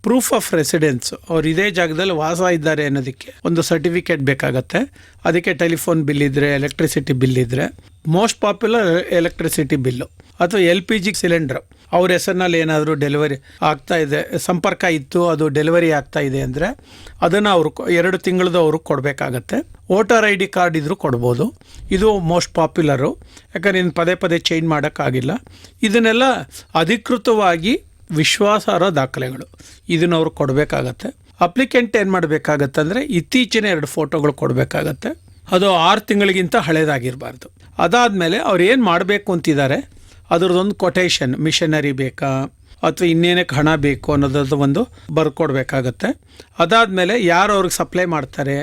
ಪ್ರೂಫ್ ಆಫ್ ರೆಸಿಡೆನ್ಸ್, ಅವ್ರು ಇದೇ ಜಾಗದಲ್ಲಿ ವಾಸ ಇದ್ದಾರೆ ಅನ್ನೋದಕ್ಕೆ ಒಂದು ಸರ್ಟಿಫಿಕೇಟ್ ಬೇಕಾಗತ್ತೆ. ಅದಕ್ಕೆ ಟೆಲಿಫೋನ್ ಬಿಲ್ ಇದ್ದರೆ, ಎಲೆಕ್ಟ್ರಿಸಿಟಿ ಬಿಲ್ ಇದ್ದರೆ, ಮೋಸ್ಟ್ ಪಾಪ್ಯುಲರ್ ಎಲೆಕ್ಟ್ರಿಸಿಟಿ ಬಿಲ್ಲು ಅಥವಾ LPG ಸಿಲಿಂಡ್ರ್ ಅವ್ರ ಹೆಸರಿನಲ್ಲಿ ಏನಾದರೂ ಡೆಲಿವರಿ ಆಗ್ತಾ ಇದೆ, ಸಂಪರ್ಕ ಇತ್ತು, ಅದು ಡೆಲಿವರಿ ಆಗ್ತಾ ಇದೆ ಅಂದರೆ ಅದನ್ನು ಅವರು 2 ತಿಂಗಳದ್ದು ಅವರು ಕೊಡಬೇಕಾಗತ್ತೆ. ವೋಟರ್ ID ಕಾರ್ಡ್ ಇದ್ರೂ ಕೊಡ್ಬೋದು. ಇದು ಮೋಸ್ಟ್ ಪಾಪ್ಯುಲರು, ಯಾಕಂದರೆ ಇನ್ನು ಪದೇ ಪದೇ ಚೇಂಜ್ ಮಾಡೋಕ್ಕಾಗಿಲ್ಲ. ಇದನ್ನೆಲ್ಲ ಅಧಿಕೃತವಾಗಿ ವಿಶ್ವಾಸಾರ್ಹ ದಾಖಲೆಗಳು, ಇದನ್ನು ಅವ್ರು ಕೊಡಬೇಕಾಗತ್ತೆ. ಅಪ್ಲಿಕೆಂಟ್ ಏನು ಮಾಡಬೇಕಾಗತ್ತೆ ಅಂದರೆ ಇತ್ತೀಚಿನ 2 ಫೋಟೋಗಳು ಕೊಡಬೇಕಾಗತ್ತೆ. ಅದು 6 ತಿಂಗಳಿಗಿಂತ ಹಳೇದಾಗಿರಬಾರ್ದು. ಅದಾದಮೇಲೆ ಅವ್ರು ಏನು ಮಾಡಬೇಕು ಅಂತಿದ್ದಾರೆ ಅದರದ್ದೊಂದು ಕೊಟೇಶನ್, ಮಿಷನರಿ ಬೇಕಾ ಅಥವಾ ಇನ್ನೇನಕ್ಕೆ ಹಣ ಬೇಕು ಅನ್ನೋದ್ರದ್ದು ಒಂದು ಬರ್ಕೊಡ್ಬೇಕಾಗತ್ತೆ. ಅದಾದಮೇಲೆ ಯಾರು ಅವ್ರಿಗೆ ಸಪ್ಲೈ ಮಾಡ್ತಾರೆ,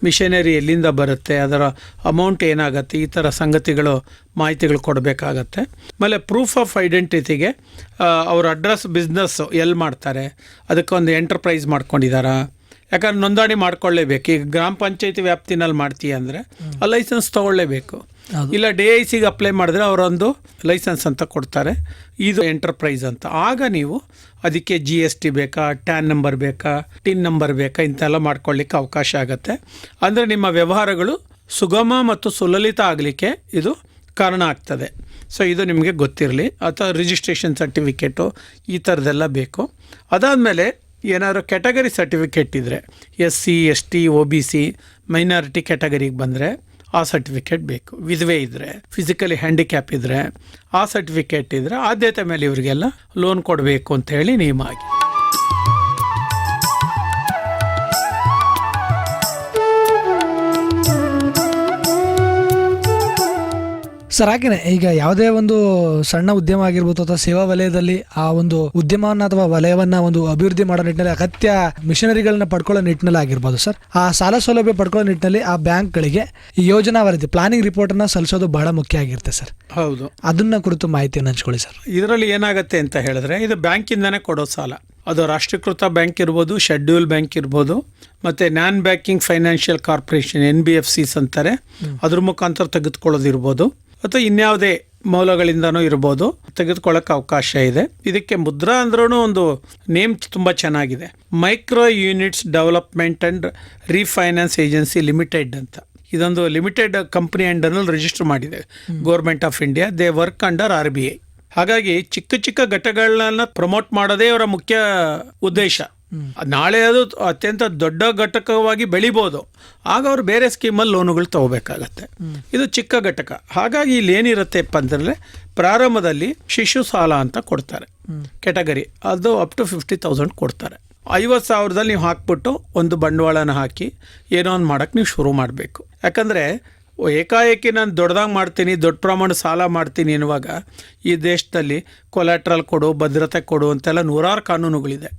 ಮಿಷನರಿ ಎಲ್ಲಿಂದ ಬರುತ್ತೆ, ಅದರ ಅಮೌಂಟ್ ಏನಾಗುತ್ತೆ, ಈ ಥರ ಸಂಗತಿಗಳು ಮಾಹಿತಿಗಳು ಕೊಡಬೇಕಾಗತ್ತೆ. ಆಮೇಲೆ ಪ್ರೂಫ್ ಆಫ್ ಐಡೆಂಟಿಟಿಗೆ ಅವ್ರ ಅಡ್ರೆಸ್, ಬಿಸ್ನೆಸ್ಸು ಎಲ್ಲಿ ಮಾಡ್ತಾರೆ, ಅದಕ್ಕೊಂದು ಎಂಟರ್ಪ್ರೈಸ್ ಮಾಡ್ಕೊಂಡಿದ್ದಾರಾ, ಯಾಕಂದ್ರೆ ನೋಂದಣಿ ಮಾಡ್ಕೊಳ್ಳೇಬೇಕು. ಈಗ ಗ್ರಾಮ ಪಂಚಾಯತಿ ವ್ಯಾಪ್ತಿನಲ್ಲಿ ಮಾಡ್ತೀಯ ಅಂದರೆ ಆ ಲೈಸೆನ್ಸ್ ತೊಗೊಳ್ಳೇಬೇಕು. ಇಲ್ಲ DICಗೆ ಅಪ್ಲೈ ಮಾಡಿದ್ರೆ ಅವರೊಂದು ಲೈಸೆನ್ಸ್ ಅಂತ ಕೊಡ್ತಾರೆ, ಇದು ಎಂಟರ್ಪ್ರೈಸ್ ಅಂತ. ಆಗ ನೀವು ಅದಕ್ಕೆ GST ಬೇಕಾ, ಟ್ಯಾನ್ ನಂಬರ್ ಬೇಕಾ, ಟಿನ್ ನಂಬರ್ ಬೇಕಾ, ಇಂತೆಲ್ಲ ಮಾಡ್ಕೊಳ್ಳಿಕ್ಕೆ ಅವಕಾಶ ಆಗುತ್ತೆ. ಅಂದರೆ ನಿಮ್ಮ ವ್ಯವಹಾರಗಳು ಸುಗಮ ಮತ್ತು ಸುಲಲಿತ ಆಗಲಿಕ್ಕೆ ಇದು ಕಾರಣ ಆಗ್ತದೆ. ಸೊ ಇದು ನಿಮಗೆ ಗೊತ್ತಿರಲಿ. ಅಥವಾ ರಿಜಿಸ್ಟ್ರೇಷನ್ ಸರ್ಟಿಫಿಕೇಟು ಈ ಥರದ್ದೆಲ್ಲ ಬೇಕು. ಅದಾದಮೇಲೆ ಏನಾದ್ರು ಕ್ಯಾಟಗರಿ ಸರ್ಟಿಫಿಕೇಟ್ ಇದ್ದರೆ, SC ST OBC ಮೈನಾರಿಟಿ ಕ್ಯಾಟಗರಿಗೆ ಬಂದರೆ ಆ ಸರ್ಟಿಫಿಕೇಟ್ ಬೇಕು. ವಿಧವೆ ಇದ್ದರೆ, ಫಿಸಿಕಲಿ ಹ್ಯಾಂಡಿಕ್ಯಾಪ್ ಇದ್ದರೆ ಆ ಸರ್ಟಿಫಿಕೇಟ್ ಇದ್ದರೆ ಆದ್ಯತೆ ಮೇಲೆ ಇವರಿಗೆಲ್ಲ ಲೋನ್ ಕೊಡಬೇಕು ಅಂತ ಹೇಳಿ ನಿಯಮ ಆಗಿದೆ. ಸರ್ ಹಾಗೇನೆ ಈಗ ಯಾವುದೇ ಒಂದು ಸಣ್ಣ ಉದ್ಯಮ ಆಗಿರ್ಬೋದು ಅಥವಾ ಸೇವಾ ವಲಯದಲ್ಲಿ ಆ ಒಂದು ಉದ್ಯಮವನ್ನ ಅಥವಾ ವಲಯವನ್ನ ಒಂದು ಅಭಿವೃದ್ಧಿ ಮಾಡೋ ನಿಟ್ಟಿನಲ್ಲಿ ಅಗತ್ಯ ಮಿಷನರಿಗಳನ್ನ ಪಡ್ಕೊಳ್ಳೋ ನಿಟ್ಟಿನಲ್ಲಿ ಆಗಿರ್ಬೋದು ಸರ್, ಆ ಸಾಲ ಸೌಲಭ್ಯ ಪಡ್ಕೊಳ್ಳೋ ನಿಟ್ಟಿನಲ್ಲಿ ಆ ಬ್ಯಾಂಕ್ಗಳಿಗೆ ಈ ಯೋಜನಾ ವರದಿ, ಪ್ಲಾನಿಂಗ್ ರಿಪೋರ್ಟ್ ಅನ್ನ ಸಲ್ಲಿಸೋದು ಬಹಳ ಮುಖ್ಯ ಆಗಿರುತ್ತೆ ಸರ್. ಹೌದು, ಅದನ್ನ ಕುರಿತು ಮಾಹಿತಿಯನ್ನು ಹಂಚ್ಕೊಳ್ಳಿ ಸರ್. ಇದರಲ್ಲಿ ಏನಾಗುತ್ತೆ ಅಂತ ಹೇಳಿದ್ರೆ, ಇದು ಬ್ಯಾಂಕಿಂದನೇ ಕೊಡೋ ಸಾಲ. ಅದು ರಾಷ್ಟ್ರೀಕೃತ ಬ್ಯಾಂಕ್ ಇರ್ಬೋದು, ಶೆಡ್ಯೂಲ್ ಬ್ಯಾಂಕ್ ಇರ್ಬೋದು, ಮತ್ತು ನಾನ್ ಬ್ಯಾಂಕಿಂಗ್ ಫೈನಾನ್ಷಿಯಲ್ ಕಾರ್ಪೊರೇಷನ್ NBFCs ಅಂತಾರೆ, ಅದ್ರ ಮುಖಾಂತರ ತೆಗೆದುಕೊಳ್ಳೋದಿರ್ಬೋದು ಅಥವಾ ಇನ್ಯಾವುದೇ ಮೂಲಗಳಿಂದನೂ ಇರ್ಬೋದು, ತೆಗೆದುಕೊಳ್ಳೋಕೆ ಅವಕಾಶ ಇದೆ. ಇದಕ್ಕೆ ಮುದ್ರಾ ಅಂದ್ರೂ ಒಂದು ನೇಮ್ ತುಂಬ ಚೆನ್ನಾಗಿದೆ, micro units development and refinance agency limited ಅಂತ. ಇದೊಂದು ಲಿಮಿಟೆಡ್ ಕಂಪ್ನಿ ಅಂಡರ್ನಲ್ಲಿ ರಿಜಿಸ್ಟರ್ ಮಾಡಿದೆ government of India. They work under RBI. ಹಾಗಾಗಿ ಚಿಕ್ಕ ಚಿಕ್ಕ ಘಟಕಗಳನ್ನ ಪ್ರಮೋಟ್ ಮಾಡೋದೇ ಅವರ ಮುಖ್ಯ ಉದ್ದೇಶ. ನಾಳೆ ಅದು ಅತ್ಯಂತ ದೊಡ್ಡ ಘಟಕವಾಗಿ ಬೆಳಿಬೋದು, ಆಗ ಅವರು ಬೇರೆ ಸ್ಕೀಮಲ್ಲಿ ಲೋನುಗಳು ತಗೋಬೇಕಾಗತ್ತೆ. ಇದು ಚಿಕ್ಕ ಘಟಕ. ಹಾಗಾಗಿ ಇಲ್ಲಿ ಏನಿರುತ್ತೆಪ್ಪ ಅಂತಂದರೆ, ಪ್ರಾರಂಭದಲ್ಲಿ ಶಿಶು ಸಾಲ ಅಂತ ಕೊಡ್ತಾರೆ ಕ್ಯಾಟಗರಿ, ಅದು ಅಪ್ ಟು 50,000 ಕೊಡ್ತಾರೆ. 50,000ದಲ್ಲಿ ನೀವು ಹಾಕ್ಬಿಟ್ಟು ಒಂದು ಬಂಡವಾಳನ ಹಾಕಿ ಏನೋ ಒಂದು ಮಾಡೋಕ್ಕೆ ನೀವು ಶುರು ಮಾಡಬೇಕು. ಯಾಕಂದರೆ ಏಕಾಏಕಿ ನಾನು ದೊಡ್ಡದಾಗಿ ಮಾಡ್ತೀನಿ, ದೊಡ್ಡ ಪ್ರಮಾಣದ ಸಾಲ ಮಾಡ್ತೀನಿ ಎನ್ನುವಾಗ ಈ ದೇಶದಲ್ಲಿ ಕೊಲಾಟ್ರಲ್ ಕೊಡು, ಭದ್ರತೆ ಕೊಡು ಅಂತೆಲ್ಲ 100 ಕಾನೂನುಗಳಿದೆ.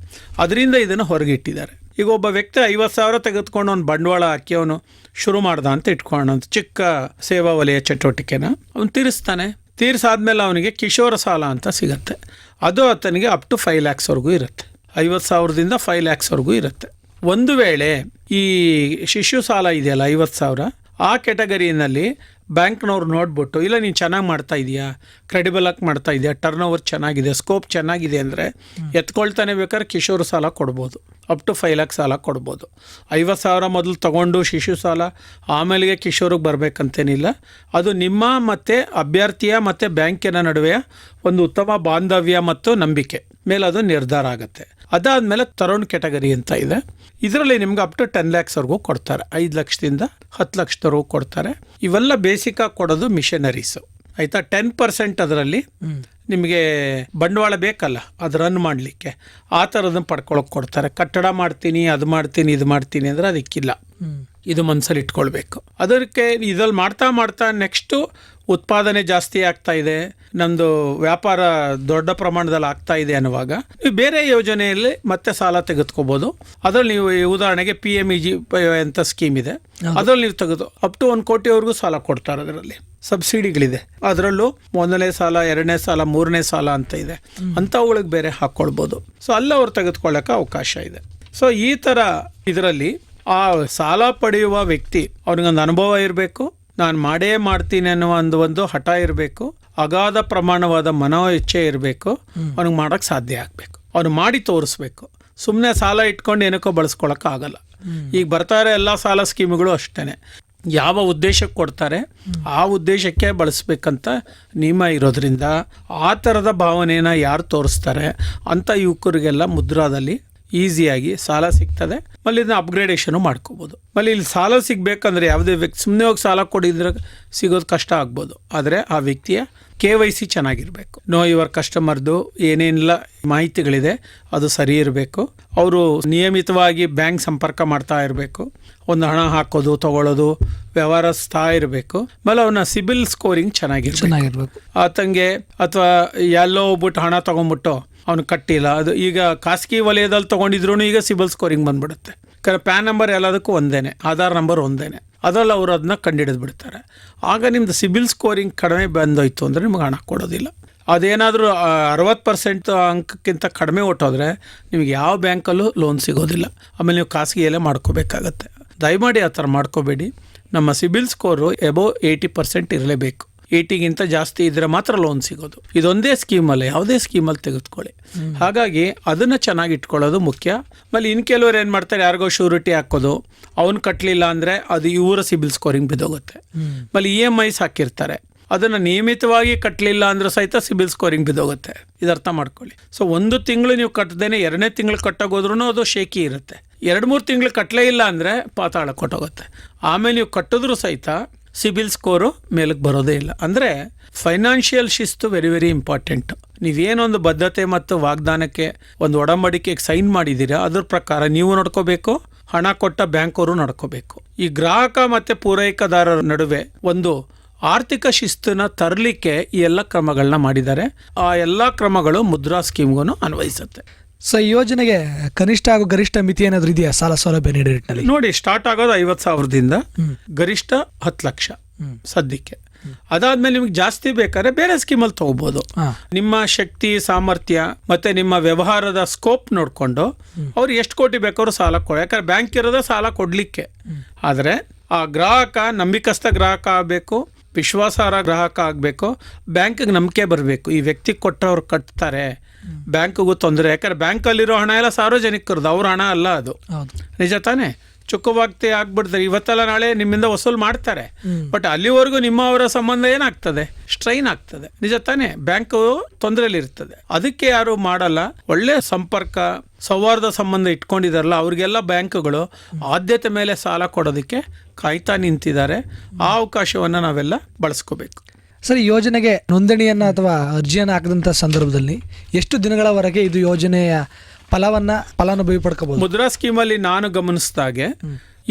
ಅದರಿಂದ ಇದನ್ನು ಹೊರಗಿಟ್ಟಿದ್ದಾರೆ. ಈಗ ಒಬ್ಬ ವ್ಯಕ್ತಿ 50,000 ತೆಗೆದುಕೊಂಡು ಅವ್ನು ಬಂಡವಾಳ ಹಾಕಿ ಅವನು ಶುರು ಮಾಡ್ದ ಅಂತ ಇಟ್ಕೊಳ್ಳೋಣ, ಅಂತ ಚಿಕ್ಕ ಸೇವಾ ವಲಯ ಚಟುವಟಿಕೆನ ಅವನು ತೀರಿಸ್ತಾನೆ. ತೀರಿಸಾದ್ಮೇಲೆ ಅವನಿಗೆ ಕಿಶೋರ ಸಾಲ ಅಂತ ಸಿಗುತ್ತೆ. ಅದು ಆತನಿಗೆ ಅಪ್ ಟು 5 lakhsವರೆಗೂ ಇರುತ್ತೆ. 50,000ದಿಂದ 5 lakhsವರೆಗೂ ಇರುತ್ತೆ. ಒಂದು ವೇಳೆ ಈ ಶಿಶು ಸಾಲ ಇದೆಯಲ್ಲ 50,000, ಆ ಕ್ಯಾಟಗರಿನಲ್ಲಿ ಬ್ಯಾಂಕ್ನವ್ರು ನೋಡ್ಬಿಟ್ಟು ಇಲ್ಲ ನೀನು ಚೆನ್ನಾಗಿ ಮಾಡ್ತಾ ಇದೀಯಾ, ಕ್ರೆಡಿಬಲ್ ಆಗಿ ಮಾಡ್ತಾ ಇದೆಯಾ, ಟರ್ನ್ ಓವರ್ ಚೆನ್ನಾಗಿದೆ, ಸ್ಕೋಪ್ ಚೆನ್ನಾಗಿದೆ ಅಂದರೆ ಎತ್ಕೊಳ್ತಾನೆ ಬೇಕಾದ್ರೆ ಕಿಶೋರ್ ಸಾಲ ಕೊಡ್ಬೋದು. ಅಪ್ ಟು 5 ಲಕ್ಷ ಸಾಲ ಕೊಡ್ಬೋದು. 50,000 ಮೊದಲು ತೊಗೊಂಡು ಶಿಶು ಸಾಲ ಆಮೇಲೆ ಕಿಶೋರಿಗೆ ಬರಬೇಕಂತೇನಿಲ್ಲ. ಅದು ನಿಮ್ಮ ಮತ್ತು ಅಭ್ಯರ್ಥಿಯ ಮತ್ತು ಬ್ಯಾಂಕಿನ ನಡುವೆ ಒಂದು ಉತ್ತಮ ಬಾಂಧವ್ಯ ಮತ್ತು ನಂಬಿಕೆ ಮೇಲೆ ಅದು ನಿರ್ಧಾರ ಆಗುತ್ತೆ. ಅದಾದಮೇಲೆ ತರುಣ್ ಕ್ಯಾಟಗರಿ ಅಂತ ಇದೆ. ಇದರಲ್ಲಿ ನಿಮ್ಗೆ ಅಪ್ ಟು 10 ಲ್ಯಾಕ್ಸ್ವರೆಗೂ ಕೊಡ್ತಾರೆ. 5 ಲಕ್ಷದಿಂದ 10 ಲಕ್ಷದವರೆಗೂ ಕೊಡ್ತಾರೆ. ಇವೆಲ್ಲ ಬೇಸಿಕಾಗಿ ಕೊಡೋದು ಮಿಷನರೀಸು, ಆಯಿತಾ. 10% ಅದರಲ್ಲಿ ನಿಮಗೆ ಬಂಡವಾಳ ಬೇಕಲ್ಲ ಅದು ರನ್ ಮಾಡಲಿಕ್ಕೆ, ಆ ಥರದನ್ನು ಪಡ್ಕೊಳಕ್ಕೆ ಕೊಡ್ತಾರೆ. ಕಟ್ಟಡ ಮಾಡ್ತೀನಿ, ಅದು ಮಾಡ್ತೀನಿ, ಇದು ಮಾಡ್ತೀನಿ ಅಂದರೆ ಅದಕ್ಕಿಲ್ಲ. ಇದು ಮನಸ್ಸಲ್ಲಿ ಇಟ್ಕೊಳ್ಬೇಕು. ಅದಕ್ಕೆ ಇದ್ರಲ್ಲಿ ಮಾಡ್ತಾ ಮಾಡ್ತಾ ನೆಕ್ಸ್ಟು ಉತ್ಪಾದನೆ ಜಾಸ್ತಿ ಆಗ್ತಾ ಇದೆ, ನಮ್ಮದು ವ್ಯಾಪಾರ ದೊಡ್ಡ ಪ್ರಮಾಣದಲ್ಲಿ ಆಗ್ತಾ ಇದೆ ಅನ್ನುವಾಗ ನೀವು ಬೇರೆ ಯೋಜನೆಯಲ್ಲಿ ಮತ್ತೆ ಸಾಲ ತೆಗೆದುಕೋಬೋದು. ಅದರಲ್ಲಿ ನೀವು ಉದಾಹರಣೆಗೆ PMEGY ಅಂತ ಸ್ಕೀಮ್ ಇದೆ, ಅದರಲ್ಲಿ ನೀವು ತೆಗೆದು ಅಪ್ ಟು 1 ಕೋಟಿವರೆಗೂ ಸಾಲ ಕೊಡ್ತಾರೆ. ಅದರಲ್ಲಿ ಸಬ್ಸಿಡಿಗಳಿದೆ. ಅದರಲ್ಲೂ 1ನೇ ಸಾಲ, 2ನೇ ಸಾಲ, 3ನೇ ಸಾಲ ಅಂತ ಇದೆ. ಅಂಥವುಗಳಿಗೆ ಬೇರೆ ಹಾಕ್ಕೊಳ್ಬೋದು. ಸೊ ಅಲ್ಲಿ ಅವ್ರು ತೆಗೆದುಕೊಳ್ಳೋಕೆ ಅವಕಾಶ ಇದೆ. ಸೊ ಈ ಥರ ಇದರಲ್ಲಿ ಆ ಸಾಲ ಪಡೆಯುವ ವ್ಯಕ್ತಿ ಅವ್ರಿಗೊಂದು ಅನುಭವ ಇರಬೇಕು, ನಾನು ಮಾಡೇ ಮಾಡ್ತೀನಿ ಅನ್ನುವ ಒಂದು ಹಠ ಇರಬೇಕು, ಅಗಾಧ ಪ್ರಮಾಣವಾದ ಮನೋ ಇಚ್ಛೆ ಇರಬೇಕು, ಅವ್ನಿಗೆ ಮಾಡೋಕ್ಕೆ ಸಾಧ್ಯ ಆಗಬೇಕು, ಅವನು ಮಾಡಿ ತೋರಿಸ್ಬೇಕು. ಸುಮ್ಮನೆ ಸಾಲ ಇಟ್ಕೊಂಡು ಏನಕ್ಕೋ ಬಳಸ್ಕೊಳಕ್ಕಾಗಲ್ಲ. ಈಗ ಬರ್ತಾರೆ ಎಲ್ಲ ಸಾಲ ಸ್ಕೀಮ್ಗಳು ಅಷ್ಟೇ, ಯಾವ ಉದ್ದೇಶಕ್ಕೆ ಕೊಡ್ತಾರೆ ಆ ಉದ್ದೇಶಕ್ಕೆ ಬಳಸ್ಬೇಕಂತ ನಿಯಮ ಇರೋದ್ರಿಂದ ಆ ಥರದ ಭಾವನೆನ ಯಾರು ತೋರಿಸ್ತಾರೆ ಅಂಥ ಯುವಕರಿಗೆಲ್ಲ ಮುದ್ರಾದಲ್ಲಿ ಈಸಿಯಾಗಿ ಸಾಲ ಸಿಗ್ತದೆ. ಮళ్ళీ ಇದನ್ನ ಅಪ್ಗ್ರೇಡೇಷನು ಮಾಡ್ಕೋಬೋದು. ಮళ్ళీ ಇಲ್ಲಿ ಸಾಲ ಸಿಗಬೇಕಂದ್ರೆ ಯಾವುದೇ ವ್ಯಕ್ತಿ ಸುಮ್ಮನೆ ಹೋಗಿ ಸಾಲ ಕೊಡಿದ್ರೆ ಸಿಗೋದು ಕಷ್ಟ ಆಗ್ಬೋದು. ಆದರೆ ಆ ವ್ಯಕ್ತಿಯ KYC ಚೆನ್ನಾಗಿರಬೇಕು. ನೋ ಯುವರ್ ಕಸ್ಟಮರ್ದು ಏನೇನೆಲ್ಲ ಮಾಹಿತಿಗಳಿದೆ ಅದು ಸರಿ ಇರಬೇಕು. ಅವರು ನಿಯಮಿತವಾಗಿ ಬ್ಯಾಂಕ್ ಸಂಪರ್ಕ ಮಾಡ್ತಾ ಇರಬೇಕು. ಒಂದು ಹಣ ಹಾಕೋದು ತಗೊಳ್ಳೋದು ವ್ಯವಹಾರ ಸ್ಥಾ ಇರಬೇಕು. ಆಮೇಲೆ ಅವನ ಸಿಬಿಲ್ ಸ್ಕೋರಿಂಗ್ ಚೆನ್ನಾಗಿರ್ಬೇಕು. ಆತಂಗೆ ಅಥವಾ ಎಲ್ಲೋ ಹೋಗ್ಬಿಟ್ಟು ಹಣ ತೊಗೊಂಡ್ಬಿಟ್ಟು ಅವನು ಕಟ್ಟಿಲ್ಲ, ಅದು ಈಗ ಖಾಸಗಿ ವಲಯದಲ್ಲಿ ತೊಗೊಂಡಿದ್ರು ಈಗ ಸಿಬಿಲ್ ಸ್ಕೋರಿಂಗ್ ಬಂದ್ಬಿಡುತ್ತೆ. ಪ್ಯಾನ್ ನಂಬರ್ ಎಲ್ಲದಕ್ಕೂ ಒಂದೇನೆ, ಆಧಾರ್ ನಂಬರ್ ಒಂದೇನೆ, ಅದರಲ್ಲಿ ಅವರು ಅದನ್ನ ಕಂಡುಹಿಡಿದು ಬಿಡ್ತಾರೆ. ಆಗ ನಿಮ್ದು ಸಿಬಿಲ್ ಸ್ಕೋರಿಂಗ್ ಕಡಿಮೆ ಬಂದೋಯ್ತು ಅಂದರೆ ನಿಮ್ಗೆ ಹಣ ಕೊಡೋದಿಲ್ಲ. ಅದೇನಾದರೂ 60% ಅಂಕಕ್ಕಿಂತ ಕಡಿಮೆ ಹೊಟ್ಟೋದ್ರೆ ನಿಮಗೆ ಯಾವ ಬ್ಯಾಂಕಲ್ಲೂ ಲೋನ್ ಸಿಗೋದಿಲ್ಲ. ಆಮೇಲೆ ನೀವು ಖಾಸಗಿಯಲ್ಲೇ ಮಾಡ್ಕೋಬೇಕಾಗತ್ತೆ. ದಯಮಾಡಿ ಆ ಥರ ಮಾಡ್ಕೋಬೇಡಿ. ನಮ್ಮ ಸಿಬಿಲ್ ಸ್ಕೋರು ಎಬೋ 80% ಇರಲೇಬೇಕು. 80ಗಿಂತ ಜಾಸ್ತಿ ಇದ್ರೆ ಮಾತ್ರ ಲೋನ್ ಸಿಗೋದು. ಇದೊಂದೇ ಸ್ಕೀಮಲ್ಲ, ಯಾವುದೇ ಸ್ಕೀಮಲ್ಲಿ ತೆಗೆದುಕೊಳ್ಳಿ. ಹಾಗಾಗಿ ಅದನ್ನು ಚೆನ್ನಾಗಿ ಇಟ್ಕೊಳ್ಳೋದು ಮುಖ್ಯ. ಆಮೇಲೆ ಇನ್ನು ಕೆಲವರು ಏನು ಮಾಡ್ತಾರೆ, ಯಾರಿಗೋ ಶ್ಯೂರಿಟಿ ಹಾಕೋದು, ಅವ್ನು ಕಟ್ಟಲಿಲ್ಲ ಅಂದರೆ ಅದು ಇವರ ಸಿಬಿಲ್ ಸ್ಕೋರಿಂಗ್ ಬಿದ್ದೋಗುತ್ತೆ. ಆಮೇಲೆ EMIs ಹಾಕಿರ್ತಾರೆ, ಅದನ್ನು ನಿಯಮಿತವಾಗಿ ಕಟ್ಟಲಿಲ್ಲ ಅಂದ್ರೆ ಸಹಿತ ಸಿಬಿಲ್ ಸ್ಕೋರಿಂಗ್ ಬಿದ್ದೋಗುತ್ತೆ. ಇದು ಅರ್ಥ ಮಾಡ್ಕೊಳ್ಳಿ. ಸೊ 1 ತಿಂಗಳು ನೀವು ಕಟ್ಟದೇನೆ 2ನೇ ತಿಂಗಳು ಕಟ್ಟಾಗೋದ್ರೂ ಅದು ಶೇಕಿ ಇರುತ್ತೆ. 2-3 ತಿಂಗಳು ಕಟ್ಟಲೇ ಇಲ್ಲ ಅಂದರೆ ಪಾತಾಳ ಕೊಟ್ಟೋಗುತ್ತೆ. ಆಮೇಲೆ ನೀವು ಕಟ್ಟಿದ್ರೂ ಸಹಿತ ಸಿಬಿಲ್ ಸ್ಕೋರು ಮೇಲಕ್ಕೆ ಬರೋದೇ ಇಲ್ಲ. ಅಂದರೆ ಫೈನಾನ್ಷಿಯಲ್ ಶಿಸ್ತು ವೆರಿ ವೆರಿ ಇಂಪಾರ್ಟೆಂಟ್. ನೀವೇನೊಂದು ಬದ್ಧತೆ ಮತ್ತು ವಾಗ್ದಾನಕ್ಕೆ ಒಂದು ಒಡಂಬಡಿಕೆಗೆ ಸೈನ್ ಮಾಡಿದ್ದೀರಾ ಅದ್ರ ಪ್ರಕಾರ ನೀವು ನಡ್ಕೋಬೇಕು, ಹಣ ಕೊಟ್ಟ ಬ್ಯಾಂಕ್ ಅವರು ನಡ್ಕೋಬೇಕು. ಈ ಗ್ರಾಹಕ ಮತ್ತು ಪೂರೈಕೆದಾರರ ನಡುವೆ ಒಂದು ಆರ್ಥಿಕ ಶಿಸ್ತನ್ನ ತರಲಿಕ್ಕೆ ಈ ಎಲ್ಲ ಕ್ರಮಗಳನ್ನ ಮಾಡಿದ್ದಾರೆ. ಆ ಎಲ್ಲ ಕ್ರಮಗಳು ಮುದ್ರಾ ಸ್ಕೀಮ್ಗೂ ಅನ್ವಯಿಸುತ್ತೆ. ಸೊ ಈ ಯೋಜನೆಗೆ ಕನಿಷ್ಠ ಹಾಗೂ ಗರಿಷ್ಠ ಮಿತಿ ಏನಾದರೂ ಇದೆಯಾ ಸಾಲ ಸೌಲಭ್ಯ ನೀಡೋ ನಿಟ್ಟಿನಲ್ಲಿ? ನೋಡಿ, ಸ್ಟಾರ್ಟ್ ಆಗೋದು 50,000ದಿಂದ ಗರಿಷ್ಠ 10 ಲಕ್ಷ ಸದ್ಯಕ್ಕೆ. ಅದಾದ್ಮೇಲೆ ನಿಮ್ಗೆ ಜಾಸ್ತಿ ಬೇಕಾದ್ರೆ ಬೇರೆ ಸ್ಕೀಮಲ್ಲಿ ತಗೋಬಹುದು. ನಿಮ್ಮ ಶಕ್ತಿ ಸಾಮರ್ಥ್ಯ ಮತ್ತೆ ನಿಮ್ಮ ವ್ಯವಹಾರದ ಸ್ಕೋಪ್ ನೋಡ್ಕೊಂಡು ಅವ್ರು ಎಷ್ಟು ಕೋಟಿ ಬೇಕಾದ್ರೂ ಸಾಲ ಕೊಡ. ಯಾಕಂದ್ರೆ ಬ್ಯಾಂಕ್ ಇರೋದೇ ಸಾಲ ಕೊಡ್ಲಿಕ್ಕೆ. ಆದರೆ ಆ ಗ್ರಾಹಕ ನಂಬಿಕಸ್ಥ ಗ್ರಾಹಕ ಆಗಬೇಕು, ವಿಶ್ವಾಸಾರ್ಹ ಗ್ರಾಹಕ ಆಗಬೇಕು, ಬ್ಯಾಂಕಿಗೆ ನಂಬಿಕೆ ಬರಬೇಕು. ಈ ವ್ಯಕ್ತಿ ಕೊಟ್ಟವ್ರು ಕಟ್ತಾರೆ, ಬ್ಯಾಂಕ್ಗೂ ತೊಂದರೆ. ಯಾಕಂದ್ರೆ ಬ್ಯಾಂಕಲ್ಲಿರೋ ಹಣ ಎಲ್ಲ ಸಾರ್ವಜನಿಕರದು, ಅವ್ರ ಹಣ ಅಲ್ಲ ಅದು. ನಿಜ ತಾನೇ? ಚುಕ್ಕುವಾಗ್ತಿ ಆಗ್ಬಿಡ್ತಾರೆ, ಇವತ್ತೆಲ್ಲ ನಾಳೆ ನಿಮ್ಮಿಂದ ವಸೂಲು ಮಾಡ್ತಾರೆ. ಬಟ್ ಅಲ್ಲಿವರೆಗೂ ಅವರ ಸಂಬಂಧ ಏನಾಗ್ತದೆ, ಸ್ಟ್ರೈನ್ ಆಗ್ತದೆ. ನಿಜ ತಾನೇ? ಬ್ಯಾಂಕು ತೊಂದರೆಯಲ್ಲಿ ಇರ್ತದೆ. ಅದಕ್ಕೆ ಯಾರು ಮಾಡಲ್ಲ. ಒಳ್ಳೆ ಸಂಪರ್ಕ ಸೌಹಾರ್ದ ಸಂಬಂಧ ಇಟ್ಕೊಂಡಿದಾರಲ್ಲ ಅವ್ರಿಗೆಲ್ಲ ಬ್ಯಾಂಕುಗಳು ಆದ್ಯತೆ ಮೇಲೆ ಸಾಲ ಕೊಡೋದಕ್ಕೆ ಕಾಯ್ತಾ ನಿಂತಿದ್ದಾರೆ. ಆ ಅವಕಾಶವನ್ನು ನಾವೆಲ್ಲ ಬಳಸ್ಕೋಬೇಕು. ಸರ್, ಈ ಯೋಜನೆಗೆ ನೋಂದಣಿಯನ್ನು ಅಥವಾ ಅರ್ಜಿಯನ್ನು ಹಾಕಿದಂಥ ಸಂದರ್ಭದಲ್ಲಿ ಎಷ್ಟು ದಿನಗಳವರೆಗೆ ಇದು ಯೋಜನೆಯ ಫಲಾನುಭವಿ ಪಡ್ಕೋಬಹುದು? ಮುದ್ರಾ ಸ್ಕೀಮಲ್ಲಿ ನಾನು ಗಮನಿಸಿದಾಗೆ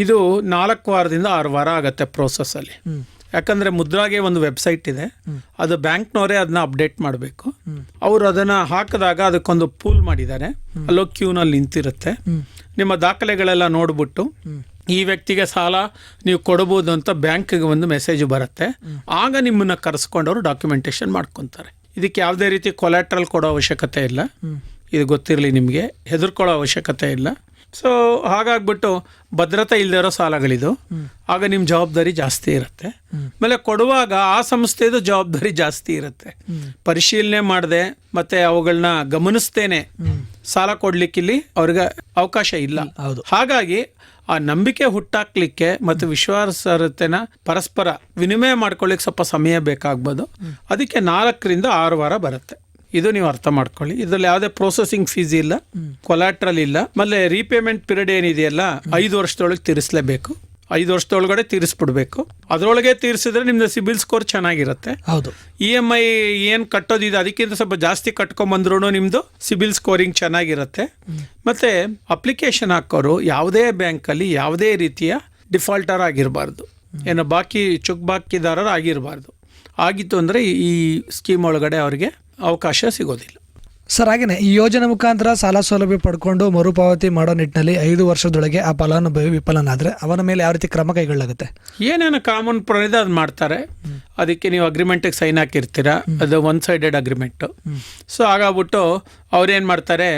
ಇದು 4 ವಾರದಿಂದ 6 ವಾರ ಆಗತ್ತೆ ಪ್ರೋಸೆಸ್ ಅಲ್ಲಿ. ಯಾಕಂದ್ರೆ ಮುದ್ರಾಗೆ ಒಂದು ವೆಬ್ಸೈಟ್ ಇದೆ, ಅದು ಬ್ಯಾಂಕ್ನವರೇ ಅದನ್ನ ಅಪ್ಡೇಟ್ ಮಾಡಬೇಕು. ಅವರು ಅದನ್ನ ಹಾಕಿದಾಗ ಅದಕ್ಕೊಂದು ಪೂಲ್ ಮಾಡಿದ್ದಾರೆ, ಅಲ್ಲೋ ಕ್ಯೂನಲ್ಲಿ ನಿಂತಿರುತ್ತೆ. ನಿಮ್ಮ ದಾಖಲೆಗಳೆಲ್ಲ ನೋಡ್ಬಿಟ್ಟು ಈ ವ್ಯಕ್ತಿಗೆ ಸಾಲ ನೀವು ಕೊಡಬಹುದು ಅಂತ ಬ್ಯಾಂಕ್ಗೆ ಒಂದು ಮೆಸೇಜ್ ಬರುತ್ತೆ. ಆಗ ನಿಮ್ಮನ್ನ ಕರೆಸ್ಕೊಂಡವರು ಡಾಕ್ಯುಮೆಂಟೇಶನ್ ಮಾಡ್ಕೊತಾರೆ. ಇದಕ್ಕೆ ಯಾವುದೇ ರೀತಿ ಕೊಲ್ಯಾಟ್ರಲ್ ಕೊಡೋ ಅವಶ್ಯಕತೆ ಇಲ್ಲ. ಇದು ಗೊತ್ತಿರಲಿ ನಿಮಗೆ, ಹೆದರ್ಕೊಳ್ಳೋ ಅವಶ್ಯಕತೆ ಇಲ್ಲ. ಸೊ ಹಾಗಾಗ್ಬಿಟ್ಟು ಭದ್ರತೆ ಇಲ್ಲದೆ ಇರೋ ಸಾಲಗಳಿದು. ಆಗ ನಿಮ್ಮ ಜವಾಬ್ದಾರಿ ಜಾಸ್ತಿ ಇರುತ್ತೆ. ಆಮೇಲೆ ಕೊಡುವಾಗ ಆ ಸಂಸ್ಥೆದು ಜವಾಬ್ದಾರಿ ಜಾಸ್ತಿ ಇರುತ್ತೆ. ಪರಿಶೀಲನೆ ಮಾಡದೆ ಮತ್ತೆ ಅವುಗಳನ್ನ ಗಮನಿಸ್ತೇನೆ ಸಾಲ ಕೊಡ್ಲಿಕ್ಕಿಲ್ಲಿ ಅವ್ರಿಗೆ ಅವಕಾಶ ಇಲ್ಲ. ಹಾಗಾಗಿ ಆ ನಂಬಿಕೆ ಹುಟ್ಟಾಕ್ಲಿಕ್ಕೆ ಮತ್ತು ವಿಶ್ವಾಸಾರ್ಹತೆನ ಪರಸ್ಪರ ವಿನಿಮಯ ಮಾಡ್ಕೊಳ್ಳಿಕ್ಕೆ ಸ್ವಲ್ಪ ಸಮಯ ಬೇಕಾಗ್ಬೋದು. ಅದಕ್ಕೆ 4ರಿಂದ 6 ವಾರ ಬರುತ್ತೆ. ಇದು ನೀವು ಅರ್ಥ ಮಾಡ್ಕೊಳ್ಳಿ. ಇದರಲ್ಲಿ ಯಾವುದೇ ಪ್ರೊಸೆಸಿಂಗ್ ಫೀಸ್ ಇಲ್ಲ, ಕೊಲಾಟ್ರಲ್ ಇಲ್ಲ. ಆಮೇಲೆ ರೀಪೇಮೆಂಟ್ ಪೀರಿಯಡ್ ಏನಿದೆಯಲ್ಲ 5 ವರ್ಷದೊಳಗೆ ತೀರಿಸಲೇಬೇಕು. 5 ವರ್ಷದೊಳಗಡೆ ತೀರಿಸ್ಬಿಡ್ಬೇಕು. ಅದರೊಳಗೆ ತೀರಿಸಿದ್ರೆ ನಿಮ್ದು ಸಿಬಿಲ್ ಸ್ಕೋರ್ ಚೆನ್ನಾಗಿರುತ್ತೆ. ಹೌದು. EMI ಏನು ಕಟ್ಟೋದಿದೆ ಅದಕ್ಕಿಂತ ಸ್ವಲ್ಪ ಜಾಸ್ತಿ ಕಟ್ಕೊಂಬಂದ್ರೂ ನಿಮ್ಮದು ಸಿಬಿಲ್ ಸ್ಕೋರಿಂಗ್ ಚೆನ್ನಾಗಿರುತ್ತೆ. ಮತ್ತು ಅಪ್ಲಿಕೇಶನ್ ಹಾಕೋರು ಯಾವುದೇ ಬ್ಯಾಂಕಲ್ಲಿ ಯಾವುದೇ ರೀತಿಯ ಡಿಫಾಲ್ಟರ್ ಆಗಿರಬಾರ್ದು, ಏನು ಬಾಕಿ ಚುಕ್ ಬಾಕಿದಾರರು ಆಗಿರಬಾರ್ದು. ಆಗಿತ್ತು ಅಂದರೆ ಈ ಸ್ಕೀಮ್ ಒಳಗಡೆ ಅವರಿಗೆ ಅವಕಾಶ ಸಿಗೋದಿಲ್ಲ. ಸರ್, ಹಾಗೆಯೇ ಈ ಯೋಜನೆ ಮುಖಾಂತರ ಸಾಲ ಸೌಲಭ್ಯ ಪಡ್ಕೊಂಡು ಮರುಪಾವತಿ ಮಾಡೋ ನಿಟ್ಟಿನಲ್ಲಿ 5 ವರ್ಷದೊಳಗೆ ಆ ಫಲಾನುಭವಿ ವಿಫಲನಾದರೆ ಅವನ ಮೇಲೆ ಯಾವ ರೀತಿ ಕ್ರಮ ಕೈಗೊಳ್ಳಲಾಗುತ್ತೆ? ಏನೇನು ಕಾಮನ್ ಪ್ರೊವಿದೆ ಅದು ಮಾಡ್ತಾರೆ. ಅದಕ್ಕೆ ನೀವು ಅಗ್ರಿಮೆಂಟಿಗೆ ಸೈನ್ ಹಾಕಿರ್ತೀರಾ, ಅದು 1 ಸೈಡೆಡ್ ಅಗ್ರಿಮೆಂಟು. ಸೊ ಹಾಗಾಗ್ಬಿಟ್ಟು ಅವ್ರೇನು ಮಾಡ್ತಾರೆ,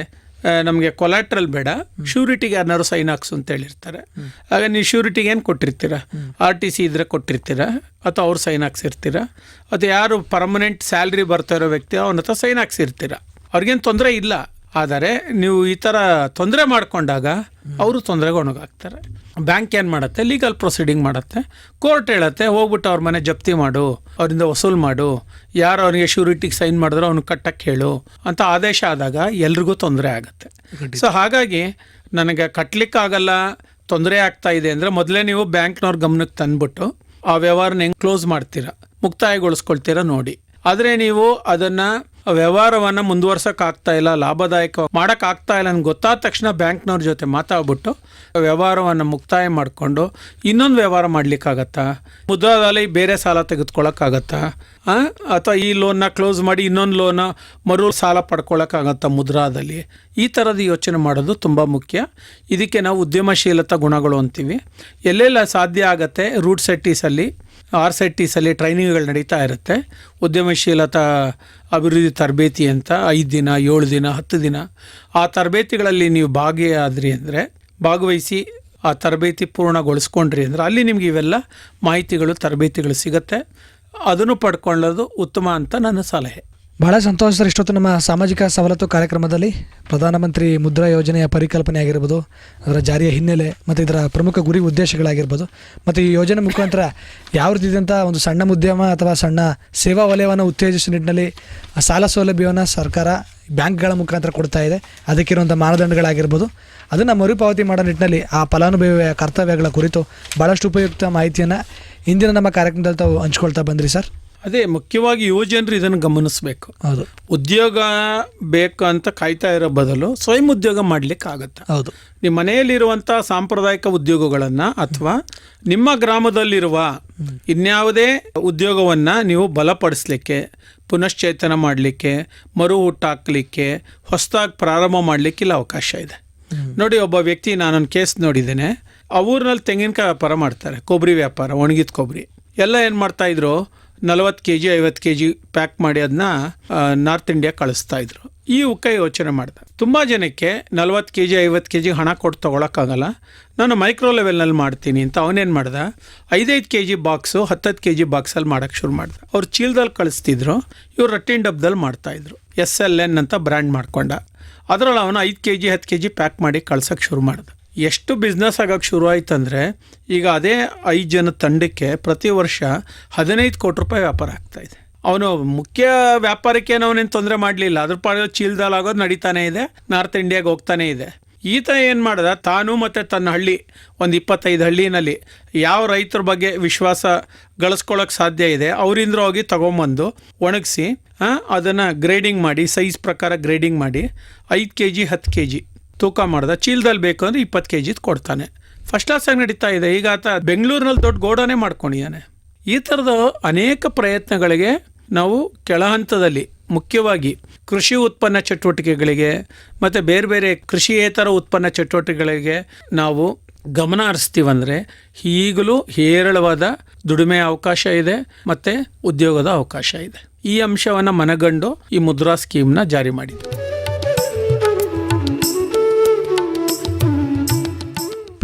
ನಮಗೆ ಕೊಲಾಟ್ರಲ್ ಬೇಡ, ಶ್ಯೂರಿಟಿಗೆ ಯಾರನ್ನಾರು ಸೈನ್ ಹಾಕ್ಸು ಅಂತ ಹೇಳಿರ್ತಾರೆ. ಆಗ ನೀವು ಶ್ಯೂರಿಟಿಗೆ ಏನು ಕೊಟ್ಟಿರ್ತೀರಾ, RTC ಇದ್ರೆ ಕೊಟ್ಟಿರ್ತೀರಾ ಅಥವಾ ಅವ್ರು ಸೈನ್ ಹಾಕ್ಸಿರ್ತೀರಾ, ಅಥವಾ ಯಾರು ಪರ್ಮನೆಂಟ್ ಸ್ಯಾಲ್ರಿ ಬರ್ತಾ ಇರೋ ವ್ಯಕ್ತಿ ಅವನ ಹತ್ರ ಸೈನ್ ಹಾಕ್ಸಿರ್ತೀರಾ. ಅವ್ರಿಗೇನು ತೊಂದರೆ ಇಲ್ಲ. ಆದರೆ ನೀವು ಈ ಥರ ತೊಂದರೆ ಮಾಡಿಕೊಂಡಾಗ ಅವರು ತೊಂದರೆಗೆ ಒಣಗಾಗ್ತಾರೆ. ಬ್ಯಾಂಕ್ ಏನು ಮಾಡುತ್ತೆ, ಲೀಗಲ್ ಪ್ರೊಸೀಡಿಂಗ್ ಮಾಡುತ್ತೆ. ಕೋರ್ಟ್ ಹೇಳುತ್ತೆ ಹೋಗ್ಬಿಟ್ಟು ಅವ್ರ ಮನೆ ಜಪ್ತಿ ಮಾಡು, ಅವರಿಂದ ವಸೂಲು ಮಾಡು, ಯಾರು ಅವನಿಗೆ ಶ್ಯೂರಿಟಿಗೆ ಸೈನ್ ಮಾಡಿದ್ರು ಅವ್ನಿಗೆ ಕಟ್ಟಕ್ಕೆ ಹೇಳು ಅಂತ ಆದೇಶ ಆದಾಗ ಎಲ್ರಿಗೂ ತೊಂದರೆ ಆಗುತ್ತೆ. ಸೊ ಹಾಗಾಗಿ ನನಗೆ ಕಟ್ಟಲಿಕ್ಕಾಗಲ್ಲ, ತೊಂದರೆ ಆಗ್ತಾ ಇದೆ ಅಂದರೆ ಮೊದಲೇ ನೀವು ಬ್ಯಾಂಕ್ನವ್ರ ಗಮನಕ್ಕೆ ತಂದ್ಬಿಟ್ಟು ಆ ವ್ಯವಹಾರನ ಹೆಂಗೆ ಕ್ಲೋಸ್ ಮಾಡ್ತೀರಾ, ಮುಕ್ತಾಯಗೊಳಿಸ್ಕೊಳ್ತೀರಾ ನೋಡಿ. ಆದರೆ ನೀವು ಅದನ್ನು ವ್ಯವಹಾರವನ್ನು ಮುಂದುವರ್ಸೋಕ್ಕಾಗ್ತಾ ಇಲ್ಲ, ಲಾಭದಾಯಕ ಮಾಡೋಕ್ಕಾಗ್ತಾ ಇಲ್ಲ ಅಂತ ಗೊತ್ತಾದ ತಕ್ಷಣ ಬ್ಯಾಂಕ್ನವ್ರ ಜೊತೆ ಮಾತಾಡ್ಬಿಟ್ಟು ವ್ಯವಹಾರವನ್ನು ಮುಕ್ತಾಯ ಮಾಡಿಕೊಂಡು ಇನ್ನೊಂದು ವ್ಯವಹಾರ ಮಾಡಲಿಕ್ಕಾಗತ್ತಾ, ಮುದ್ರಾದಲ್ಲಿ ಬೇರೆ ಸಾಲ ತೆಗೆದುಕೊಳ್ಳೋಕ್ಕಾಗತ್ತಾ, ಅಥವಾ ಈ ಲೋನ್ನ ಕ್ಲೋಸ್ ಮಾಡಿ ಇನ್ನೊಂದು ಲೋನ ಮರು ಸಾಲ ಪಡ್ಕೊಳ್ಳೋಕ್ಕಾಗತ್ತಾ ಮುದ್ರಾದಲ್ಲಿ? ಈ ಥರದ ಯೋಚನೆ ಮಾಡೋದು ತುಂಬ ಮುಖ್ಯ. ಇದಕ್ಕೆ ನಾವು ಉದ್ಯಮಶೀಲತಾ ಗುಣಗಳು ಅಂತೀವಿ. ಎಲ್ಲೆಲ್ಲ ಸಾಧ್ಯ ಆಗುತ್ತೆ ರೂಟ್ ಸೆಟ್ಟೀಸಲ್ಲಿ, RCTಸಲ್ಲಿ ಟ್ರೈನಿಂಗ್ಗಳು ನಡೀತಾ ಇರುತ್ತೆ. ಉದ್ಯಮಶೀಲತಾ ಅಭಿವೃದ್ಧಿ ತರಬೇತಿ ಅಂತ 5 ದಿನ 7 ದಿನ 10 ದಿನ ಆ ತರಬೇತಿಗಳಲ್ಲಿ ನೀವು ಭಾಗವಹಿಸಿ ಆ ತರಬೇತಿ ಪೂರ್ಣಗೊಳಿಸ್ಕೊಂಡ್ರಿ ಅಂದರೆ ಅಲ್ಲಿ ನಿಮ್ಗೆ ಇವೆಲ್ಲ ಮಾಹಿತಿಗಳು ತರಬೇತಿಗಳು ಸಿಗುತ್ತೆ. ಅದನ್ನು ಪಡ್ಕೊಳ್ಳೋದು ಉತ್ತಮ ಅಂತ ನನ್ನ ಸಲಹೆ. ಬಹಳ ಸಂತೋಷ ಸರ್. ಇಷ್ಟೊತ್ತು ನಮ್ಮ ಸಾಮಾಜಿಕ ಸವಲತ್ತು ಕಾರ್ಯಕ್ರಮದಲ್ಲಿ ಪ್ರಧಾನಮಂತ್ರಿ ಮುದ್ರಾ ಯೋಜನೆಯ ಪರಿಕಲ್ಪನೆ ಆಗಿರ್ಬೋದು, ಅದರ ಜಾರಿಯ ಹಿನ್ನೆಲೆ ಮತ್ತು ಇದರ ಪ್ರಮುಖ ಗುರಿ ಉದ್ದೇಶಗಳಾಗಿರ್ಬೋದು, ಮತ್ತು ಈ ಯೋಜನೆ ಮುಖಾಂತರ ಯಾವ ರೀತಿಯಾದಂಥ ಒಂದು ಸಣ್ಣ ಉದ್ಯಮ ಅಥವಾ ಸಣ್ಣ ಸೇವಾ ವಲಯವನ್ನು ಉತ್ತೇಜಿಸುವ ನಿಟ್ಟಿನಲ್ಲಿ ಸಾಲ ಸೌಲಭ್ಯವನ್ನು ಸರ್ಕಾರ ಬ್ಯಾಂಕ್ಗಳ ಮುಖಾಂತರ ಕೊಡ್ತಾ ಇದೆ, ಅದಕ್ಕಿರುವಂಥ ಮಾನದಂಡಗಳಾಗಿರ್ಬೋದು, ಅದನ್ನು ಮರುಪಾವತಿ ಮಾಡೋ ನಿಟ್ಟಿನಲ್ಲಿ ಆ ಫಲಾನುಭವಿಯ ಕರ್ತವ್ಯಗಳ ಕುರಿತು ಭಾಳಷ್ಟು ಉಪಯುಕ್ತ ಮಾಹಿತಿಯನ್ನು ಇಂದಿನ ನಮ್ಮ ಕಾರ್ಯಕ್ರಮದಲ್ಲಿ ತಾವು ಹಂಚ್ಕೊಳ್ತಾ ಬಂದ್ರಿ ಸರ್. ಅದೇ ಮುಖ್ಯವಾಗಿ ಯುವಜನರು ಇದನ್ನು ಗಮನಿಸಬೇಕು. ಹೌದು, ಉದ್ಯೋಗ ಬೇಕು ಅಂತ ಕಾಯ್ತಾ ಇರೋ ಬದಲು ಸ್ವಯಂ ಉದ್ಯೋಗ ಮಾಡಲಿಕ್ಕೆ ಆಗುತ್ತೆ. ಹೌದು, ನಿಮ್ಮ ಮನೆಯಲ್ಲಿರುವಂಥ ಸಾಂಪ್ರದಾಯಿಕ ಉದ್ಯೋಗಗಳನ್ನು ಅಥವಾ ನಿಮ್ಮ ಗ್ರಾಮದಲ್ಲಿರುವ ಇನ್ಯಾವುದೇ ಉದ್ಯೋಗವನ್ನು ನೀವು ಬಲಪಡಿಸಲಿಕ್ಕೆ, ಪುನಶ್ಚೇತನ ಮಾಡಲಿಕ್ಕೆ, ಮರು ಹುಟ್ಟಾಕಲಿಕ್ಕೆ, ಹೊಸದಾಗಿ ಪ್ರಾರಂಭ ಮಾಡಲಿಕ್ಕೆ ಇಲ್ಲಿ ಅವಕಾಶ ಇದೆ. ನೋಡಿ, ಒಬ್ಬ ವ್ಯಕ್ತಿ, ನಾನೊಂದು ಕೇಸ್ ನೋಡಿದ್ದೇನೆ. ಆ ಊರಿನಲ್ಲಿ ತೆಂಗಿನಕಾಯಿ ವ್ಯಾಪಾರ ಮಾಡ್ತಾರೆ, ಕೊಬ್ಬರಿ ವ್ಯಾಪಾರ, ಒಣಗಿದ ಕೊಬ್ಬರಿ ಎಲ್ಲ ಏನು ಮಾಡ್ತಾಯಿದ್ರು, 40 kg 50 kg ಪ್ಯಾಕ್ ಮಾಡಿ ಅದನ್ನ ನಾರ್ತ್ ಇಂಡಿಯಾ ಕಳಿಸ್ತಾ ಇದ್ರು. ಈ ಉಕ್ಕ ಯೋಚನೆ ಮಾಡ್ದೆ, ತುಂಬ ಜನಕ್ಕೆ 40 kg 50 kg ಹಣ ಕೊಟ್ಟು ತೊಗೊಳಕ್ಕಾಗಲ್ಲ, ನಾನು ಮೈಕ್ರೋ ಲೆವೆಲ್ನಲ್ಲಿ ಮಾಡ್ತೀನಿ ಅಂತ ಅವನೇನು ಮಾಡ್ದ, 5-5 kg ಬಾಕ್ಸು 10 kg ಬಾಕ್ಸಲ್ಲಿ ಮಾಡೋಕ್ಕೆ ಶುರು ಮಾಡ್ದೆ. ಅವ್ರು ಚೀಲದಲ್ಲಿ ಕಳಿಸ್ತಿದ್ರು, ಇವ್ರು ರಟ್ಟಿನ ಡಬ್ಬದಲ್ಲಿ ಮಾಡ್ತಾಯಿದ್ರು. SLN ಅಂತ ಬ್ರ್ಯಾಂಡ್ ಮಾಡ್ಕೊಂಡ. ಅದರಲ್ಲಿ ಅವನು 5 kg 10 kg ಪ್ಯಾಕ್ ಮಾಡಿ ಕಳ್ಸೋಕ್ಕೆ ಶುರು ಮಾಡ್ದೆ. ಎಷ್ಟು ಬಿಸ್ನೆಸ್ ಆಗೋಕ್ಕೆ ಶುರು ಆಯ್ತಂದರೆ ಈಗ ಅದೇ 5 ಜನ ತಂಡಕ್ಕೆ ಪ್ರತಿ ವರ್ಷ 15 ಕೋಟಿ ರೂಪಾಯಿ ವ್ಯಾಪಾರ ಆಗ್ತಾಯಿದೆ. ಅವನು ಮುಖ್ಯ ವ್ಯಾಪಾರಕ್ಕೆ ಅವನೇನು ತೊಂದರೆ ಮಾಡಲಿಲ್ಲ, ಅದ್ರ ಪಾಡ ಚೀಲದಲ್ಲಿ ಆಗೋದು ನಡೀತಾನೆ ಇದೆ, ನಾರ್ತ್ ಇಂಡಿಯಾಗೆ ಹೋಗ್ತಾನೆ ಇದೆ. ಈತ ಏನು ಮಾಡ್ದ, ತಾನು ಮತ್ತು ತನ್ನ ಹಳ್ಳಿ ಒಂದು 25 ಹಳ್ಳಿನಲ್ಲಿ ಯಾವ ರೈತರ ಬಗ್ಗೆ ವಿಶ್ವಾಸ ಗಳಿಸ್ಕೊಳ್ಳೋಕೆ ಸಾಧ್ಯ ಇದೆ ಅವರಿಂದ ಹೋಗಿ ತೊಗೊಂಬಂದು ಒಣಗಿಸಿ ಅದನ್ನು ಗ್ರೇಡಿಂಗ್ ಮಾಡಿ, ಸೈಜ್ ಪ್ರಕಾರ ಗ್ರೇಡಿಂಗ್ ಮಾಡಿ 5 kg 10 kg ತೂಕ ಮಾಡ್ದ. ಚೀಲದಲ್ಲಿ ಬೇಕು ಅಂದರೆ 20 kg ಕೊಡ್ತಾನೆ. ಫಸ್ಟ್ ಕ್ಲಾಸಾಗಿ ನಡೀತಾ ಇದೆ. ಈಗ ಆತ ಬೆಂಗಳೂರಿನಲ್ಲಿ ದೊಡ್ಡ ಗೋಡಾನೇ ಮಾಡ್ಕೊಂಡಿದ್ದಾನೆ. ಈ ಥರದ ಅನೇಕ ಪ್ರಯತ್ನಗಳಿಗೆ ನಾವು ಕೆಳ ಹಂತದಲ್ಲಿ ಮುಖ್ಯವಾಗಿ ಕೃಷಿ ಉತ್ಪನ್ನ ಚಟುವಟಿಕೆಗಳಿಗೆ ಮತ್ತು ಬೇರೆ ಬೇರೆ ಕೃಷಿಯೇತರ ಉತ್ಪನ್ನ ಚಟುವಟಿಕೆಗಳಿಗೆ ನಾವು ಗಮನ ಹರಿಸ್ತೀವಂದರೆ ಈಗಲೂ ಹೇರಳವಾದ ದುಡಿಮೆ ಅವಕಾಶ ಇದೆ ಮತ್ತು ಉದ್ಯೋಗದ ಅವಕಾಶ ಇದೆ. ಈ ಅಂಶವನ್ನು ಮನಗಂಡು ಈ ಮುದ್ರಾ ಸ್ಕೀಮ್ನ ಜಾರಿ ಮಾಡಿದ್ದು.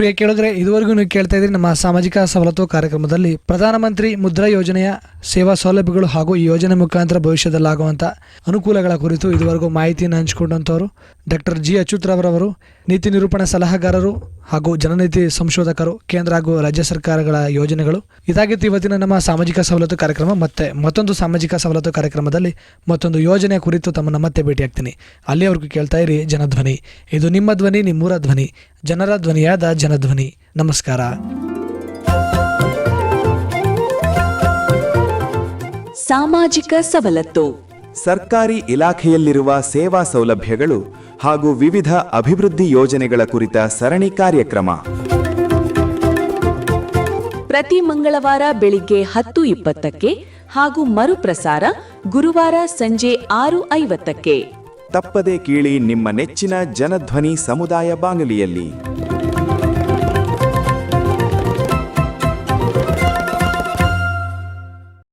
ಪ್ರಿಯ ಕೇಳಿದ್ರೆ ಇದುವರೆಗೂ ನೀವು ಕೇಳ್ತಾ ಇದ್ರಿ ನಮ್ಮ ಸಾಮಾಜಿಕ ಸವಲತ್ತು ಕಾರ್ಯಕ್ರಮದಲ್ಲಿ ಪ್ರಧಾನಮಂತ್ರಿ ಮುದ್ರಾ ಯೋಜನೆಯ ಸೇವಾ ಸೌಲಭ್ಯಗಳು ಹಾಗೂ ಈ ಯೋಜನೆ ಮುಖಾಂತರ ಭವಿಷ್ಯದಲ್ಲಾಗುವಂಥ ಅನುಕೂಲಗಳ ಕುರಿತು ಇದುವರೆಗೂ ಮಾಹಿತಿಯನ್ನು ಹಂಚಿಕೊಂಡಂಥವರು ಡಾಕ್ಟರ್ ಜಿ ಅಚ್ಯುತರವರವರು, ನೀತಿ ನಿರೂಪಣಾ ಸಲಹೆಗಾರರು ಹಾಗೂ ಜನನೀತಿ ಸಂಶೋಧಕರು, ಕೇಂದ್ರ ಹಾಗೂ ರಾಜ್ಯ ಸರ್ಕಾರಗಳ ಯೋಜನೆಗಳು. ಇದಾಗಿತ್ತು ಇವತ್ತಿನ ನಮ್ಮ ಸಾಮಾಜಿಕ ಸವಲತ್ತು ಕಾರ್ಯಕ್ರಮ. ಮತ್ತೆ ಮತ್ತೊಂದು ಸಾಮಾಜಿಕ ಸವಲತ್ತು ಕಾರ್ಯಕ್ರಮದಲ್ಲಿ ಮತ್ತೊಂದು ಯೋಜನೆ ಕುರಿತು ತಮ್ಮನ್ನು ಮತ್ತೆ ಭೇಟಿಯಾಗ್ತೀನಿ. ಅಲ್ಲಿಯವರೆಗೂ ಕೇಳ್ತಾ ಇರಿ ಜನಧ್ವನಿ. ಇದು ನಿಮ್ಮ ಧ್ವನಿ, ನಿಮ್ಮೂರ ಧ್ವನಿ, ಜನರ ಧ್ವನಿಯಾದ ಜನಧ್ವನಿ. ನಮಸ್ಕಾರ. ಸಾಮಾಜಿಕ ಸವಲತ್ತು. ಸರ್ಕಾರಿ ಇಲಾಖೆಯಲ್ಲಿರುವ ಸೇವಾ ಸೌಲಭ್ಯಗಳು ಹಾಗೂ ವಿವಿಧ ಅಭಿವೃದ್ಧಿ ಯೋಜನೆಗಳ ಕುರಿತ ಸರಣಿ ಕಾರ್ಯಕ್ರಮ. ಪ್ರತಿ ಮಂಗಳವಾರ ಬೆಳಿಗ್ಗೆ 10:20ಕ್ಕೆ ಹಾಗೂ ಮರುಪ್ರಸಾರ ಗುರುವಾರ ಸಂಜೆ 6:50ಕ್ಕೆ. ತಪ್ಪದೇ ಕೇಳಿ ನಿಮ್ಮ ನೆಚ್ಚಿನ ಜನಧ್ವನಿ ಸಮುದಾಯ ಬಾನುಲಿಯಲ್ಲಿ.